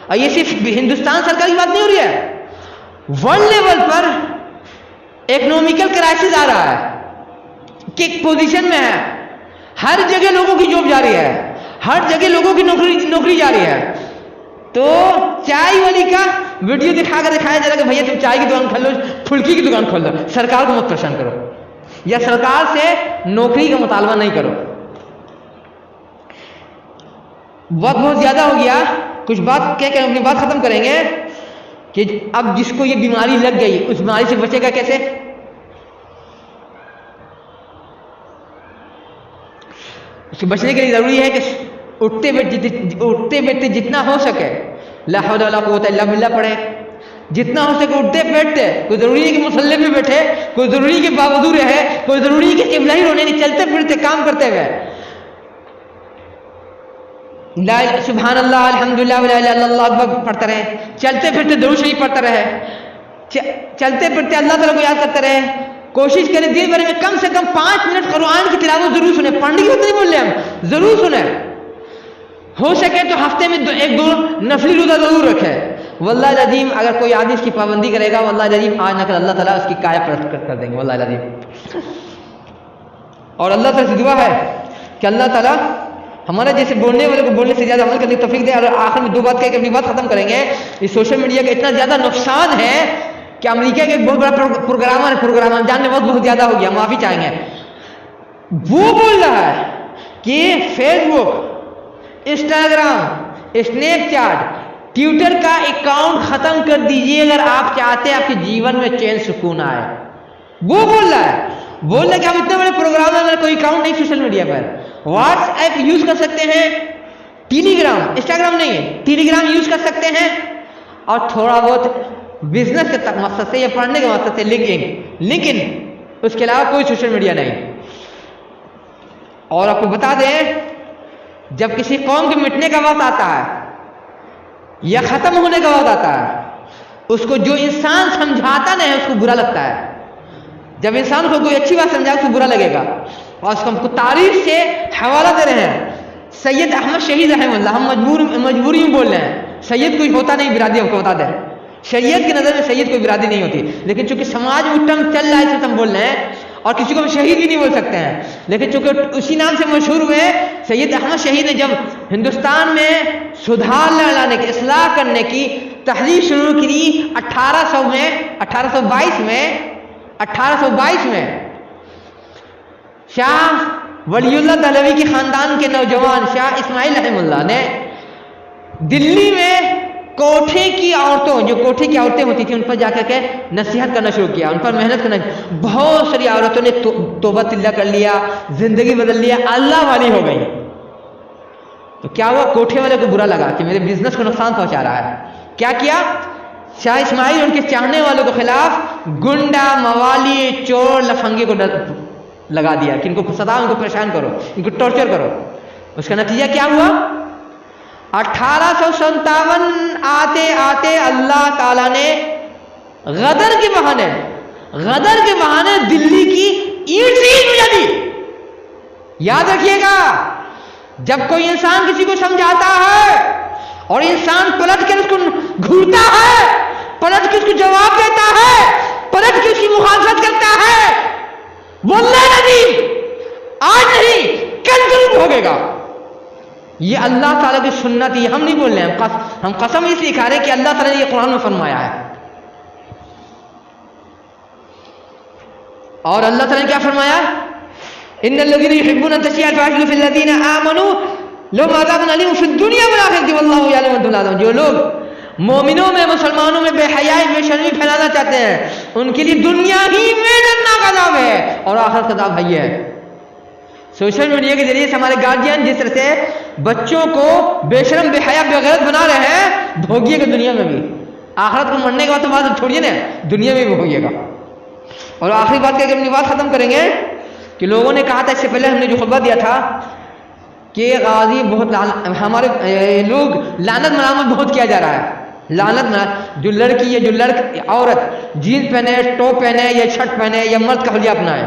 اور یہ صرف ہندوستان سرکار کی بات نہیں ہو رہی ہے, ورلڈ لیول پر اکنومیکل کرائسس آ رہا ہے کہ ایک پوزیشن میں ہے, ہر جگہ لوگوں کی جاب جاری ہے, ہر جگہ لوگوں کی نوکری جاری ہے. تو چائے والی کا ویڈیو دکھا کر دکھایا جا رہا کہ بھیا تم چائے کی دکان کھول لو, پھلکی کی دکان کھول لو, سرکار کو مت پریشان کرو یا سرکار سے نوکری کا مطالبہ نہیں کرو. وقت بہت زیادہ ہو گیا, کچھ بات کہہ کے اپنی بات ختم کریں گے کہ اب جس کو یہ بیماری لگ گئی اس بیماری سے بچے گا کیسے؟ اس سے بچنے کے لیے ضروری ہے کہ اٹھتے بیٹھتے جتنا ہو سکے لا حول ولا قوت الا باللہ پڑھے, جتنا ہو سکے اٹھتے بیٹھتے. کوئی ضروری ہے کہ مصلی پہ بیٹھے, کوئی ضروری ہے کہ باوضو رہے, کوئی ضروری ہے کہ قبلہ ہی رونے نہیں, چلتے پھرتے کام کرتے ہوئے لا سبحان اللہ الحمدللہ ولا الہ الا اللہ اکبر پڑھتے رہے, چلتے پھرتے درود شریف پڑھتے رہے, چلتے پھرتے اللہ تعالیٰ کو یاد کرتے رہے. کوشش کریں دن بھر میں کم سے کم 5 منٹ قرآن کی تلاوت ضرور سنیں. پڑھنے کی بات نہیں بول رہے ہم, ضرور سنیں. ہو سکے تو ہفتے میں 1-2 نفلی روزہ ضرور رکھے. واللہ العظیم اگر کوئی آدمی اس کی پابندی کرے گا, واللہ العظیم آج نہ کل اللہ تعالیٰ اس کی کایا پلٹ کر دیں گے, واللہ العظیم. اور اللہ تعالیٰ سے دعا ہے کہ اللہ تعالیٰ ہمارا جیسے بولنے والے کو بولنے سے زیادہ عمل کرنے کی توفیق دے. اور آخر میں 2 بات کہہ کے اپنی بات ختم کریں گے. اس سوشل میڈیا کا اتنا زیادہ نقصان ہے کہ امریکہ کے ایک بہت بڑا پروگرام جاننے وقت بہت زیادہ ہو گیا, معافی چاہیں گے. وہ بول رہا ہے کہ فیس بک, انسٹاگرام, اسنیپ چیٹ, ٹویٹر کا اکاؤنٹ ختم کر دیجئے اگر آپ چاہتے ہیں آپ کے جیون میں چین سکون آئے. وہ بول رہا ہے کہ ہم اتنے بڑے پروگرام میں کوئی اکاؤنٹ نہیں سوشل میڈیا پر. واٹس ایپ یوز کر سکتے ہیں, ٹیلی گرام, انسٹاگرام نہیں ہے, ٹیلی گرام یوز کر سکتے ہیں, اور تھوڑا بہت بزنس کے مقصد سے یا پڑھنے کے مقصد سے لنکڈ. اس کے علاوہ کوئی سوشل میڈیا نہیں۔ اور آپ کو بتا دیں، جب کسی قوم کے مٹنے کا وقت آتا ہے یا ختم ہونے کا وقت آتا ہے، اس کو جو انسان سمجھاتا نہیں ہے اس کو برا لگتا ہے۔ جب انسان کو کوئی اچھی بات سمجھائے اس کو برا لگے گا۔ اور اس کو ہم کو تاریخ سے حوالہ دے رہے ہیں، سید احمد شہید رحمہ اللہ، ہم مجبوری میں بول رہے ہیں، سید کوئی ہوتا نہیں برادری، ہم کو بتا دیں، شریعت کی نظر میں سید کوئی برادری نہیں ہوتی، لیکن چونکہ سماج میں ٹنگ چل رہا ہے اس سے ہم بول رہے ہیں، اور کسی کو ہم شہید بھی نہیں بول سکتے ہیں، لیکن چونکہ اسی نام سے مشہور ہوئے، سید احمد شہید نے جب ہندوستان میں سدھار لانے کی، اصلاح کرنے کی تحریک شروع کی 1822 میں شاہ ولی اللہ دہلوی کے خاندان کے نوجوان شاہ اسماعیل رحمہ اللہ نے دلی میں کوٹھے کی عورتوں، جو کوٹھے کی عورتیں ہوتی تھیں، ان پر جا کر کے نصیحت کرنا شروع کیا، ان پر محنت کرنا۔ بہت ساری عورتوں نے توبہ طلّہ کر لیا، زندگی بدل لیا، اللہ والی ہو گئی۔ تو کیا ہوا، کوٹھے والے کو برا لگا کہ میرے بزنس کو نقصان پہنچا رہا ہے۔ کیا کیا، شاہ اسماعیل ان کے چاہنے والوں کے خلاف گنڈا، موالی، چور، لفنگے کو لگا دیا کہ ان کو ستا، ان کو پریشان کرو، ان کو ٹارچر کرو۔ اس کا نتیجہ کیا ہوا، 1857 آتے آتے اللہ تعالیٰ نے غدر کے بہانے دلی کی اینٹ سے اینٹ ملا دی۔ یاد رکھیے گا، جب کوئی انسان کسی کو سمجھاتا ہے اور انسان پلٹ کر اس کو گھورتا ہے، پلٹ کے اس کو جواب دیتا ہے، پلٹ کے اس کی مخالفت کرتا ہے، بولنا نہیں، آج نہیں کل ضرور ہوگے گا۔ یہ اللہ تعالیٰ کی سنت ہے، ہم نہیں بول رہے ہیں، ہم قسم اس لیے کھا رہے ہیں کہ اللہ تعالیٰ نے یہ قرآن میں فرمایا ہے۔ اور اللہ تعالیٰ نے کیا فرمایا، ان الذين يحبون ان تشيع الفاحشة في الذين آمنوا لهم عذاب أليم في الدنيا والآخرة والله يعلم وأنتم لا تعلمون۔ جو لوگ مومنوں میں، مسلمانوں میں بے حیائی، بے شرمی پھیلانا چاہتے ہیں، ان کے لیے دنیا ہی میں دردناک عذاب ہے اور آخرت کا عذاب ہے۔ سوشل میڈیا کے ذریعے سے ہمارے گارجین جس طرح سے بچوں کو بے شرم، بے حیا، بے غیرت بنا رہے ہیں، بھوگیے گا دنیا میں بھی، آخرت کو مرنے کے بعد تو بات چھوڑیے نا، دنیا میں بھی بھوگیے گا۔ اور آخری بات کر کے اپنی بات ختم کریں گے کہ لوگوں نے کہا تھا، اس سے پہلے ہم نے جو خطبہ دیا تھا کہ غازی بہت ہمارے لوگ لعنت ملامت بہت کیا جا رہا ہے، لعنت، جو لڑکی یا جو عورت جینس پہنے، ٹاپ پہنے یا شرٹ پہنے یا مرد کا حلیہ اپنائے،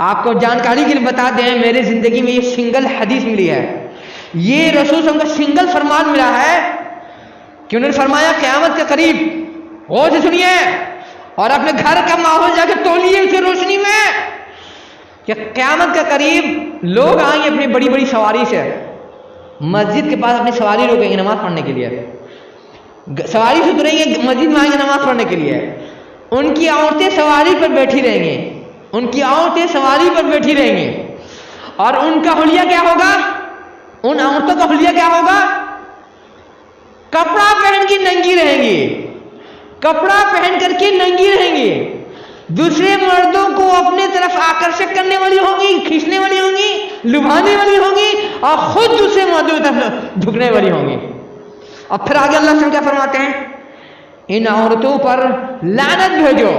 آپ کو جانکاری کے لیے بتا دیں، میرے زندگی میں یہ سنگل حدیث ملی ہے، یہ رسول صلی اللہ علیہ وسلم کا سنگل فرمان ملا ہے کہ انہوں نے فرمایا قیامت کے قریب، غور سے سنیے اور اپنے گھر کا ماحول جا کے تولیے اسے روشنی میں، کہ قیامت کے قریب لوگ آئیں گے اپنی بڑی بڑی سواری سے، مسجد کے پاس اپنی سواری روکیں گے نماز پڑھنے کے لیے، سواری سے اتریں گے، مسجد میں آئیں گے نماز پڑھنے کے لیے، ان کی عورتیں سواری پر بیٹھی رہیں گی، ان کی عورتیں سواری پر بیٹھی رہیں گی، اور ان کا حلیہ کیا ہوگا، ان عورتوں کا حلیہ کیا ہوگا، کپڑا پہن کے ننگی رہیں گی، کپڑا پہن کر کے ننگی رہیں گی، دوسرے مردوں کو اپنے طرف آکرشک کرنے والی ہوں گی، کھینچنے والی ہوں گی، لبھانے والی ہوں گی، اور خود دوسرے مردوں کی طرف جھکنے والی ہوں گی۔ اور پھر آگے اللہ سے کیا فرماتے ہیں، ان عورتوں پر لعنت بھیجو،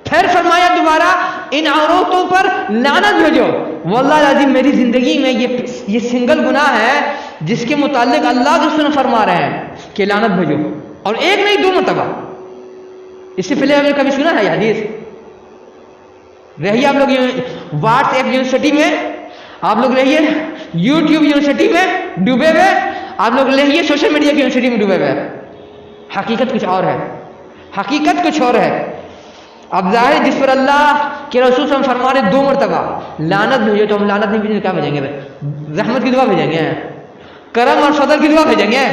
پھر فرمایا دوبارہ ان عورتوں پر لعنت بھیجو۔ واللہ العظیم میری زندگی میں یہ سنگل گناہ ہے جس کے متعلق اللہ کے رسول فرما رہے ہیں کہ لعنت بھیجو، اور ایک نہیں 2 مرتبہ۔ اس سے پہلے آپ نے کبھی سنا ہے یہ حدیث؟ رہیے آپ لوگ واٹس ایپ یونیورسٹی میں، آپ لوگ رہیے یوٹیوب یونیورسٹی میں ڈوبے ہوئے، آپ لوگ رہیے سوشل میڈیا کی یونیورسٹی میں ڈوبے ہوئے، حقیقت کچھ اور ہے، حقیقت کچھ اور ہے۔ اب ظاہر جس پر اللہ کے رسول صلی اللہ علیہ وسلم فرما رہے 2 مرتبہ لعنت بھیجو، تو ہم لعنت نہیں بھیجیں، کیا بھیجیں گے؟ رحمت کی دعا بھیجیں گے، کرم اور فضل کی دعا بھیجیں گے۔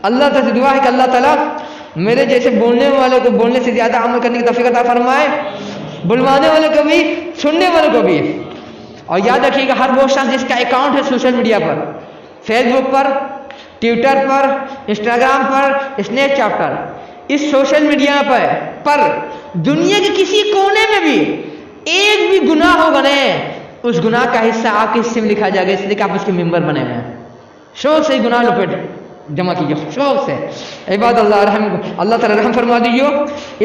اللہ تعالیٰ سے دعا ہے کہ اللہ تعالیٰ میرے جیسے بولنے والے کو بولنے سے زیادہ عمل کرنے کی توفیق عطا فرمائے، بلوانے والے کو بھی، سننے والے کو بھی۔ اور یاد رکھیے گا، ہر وہ شخص جس کا اکاؤنٹ ہے سوشل میڈیا پر، فیس بک پر، ٹویٹر پر، انسٹاگرام پر، اسنیپ چیٹ پر، اس سوشل میڈیا پر دنیا کے کسی کونے میں بھی ایک بھی گناہ ہوگا نا، اس گناہ کا حصہ آپ کے حصے میں لکھا جائے گا، اس لیے کہ آپ اس کے ممبر بنے ہوئے ہیں، شوق سے گناہ لپیٹ جمع کیجیے شوق سے. عباد اللہ رحم اللہ تعالی رحم فرما دیجیے,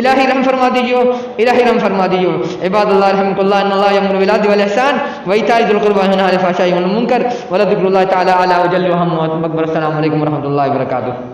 الہی رحم فرما دیجیے, الہی رحم فرما دیجیے. عباد اللہ رحمک اللہ ان اللہ یامر بالعدل والاحسان وایتاء ذی القربى وینہی عن الفحشاء والمنکر ولذکر اللہ تعالی اعلی وجل وهم اکبر. السلام علیکم ورحمۃ اللہ وبرکاتہ.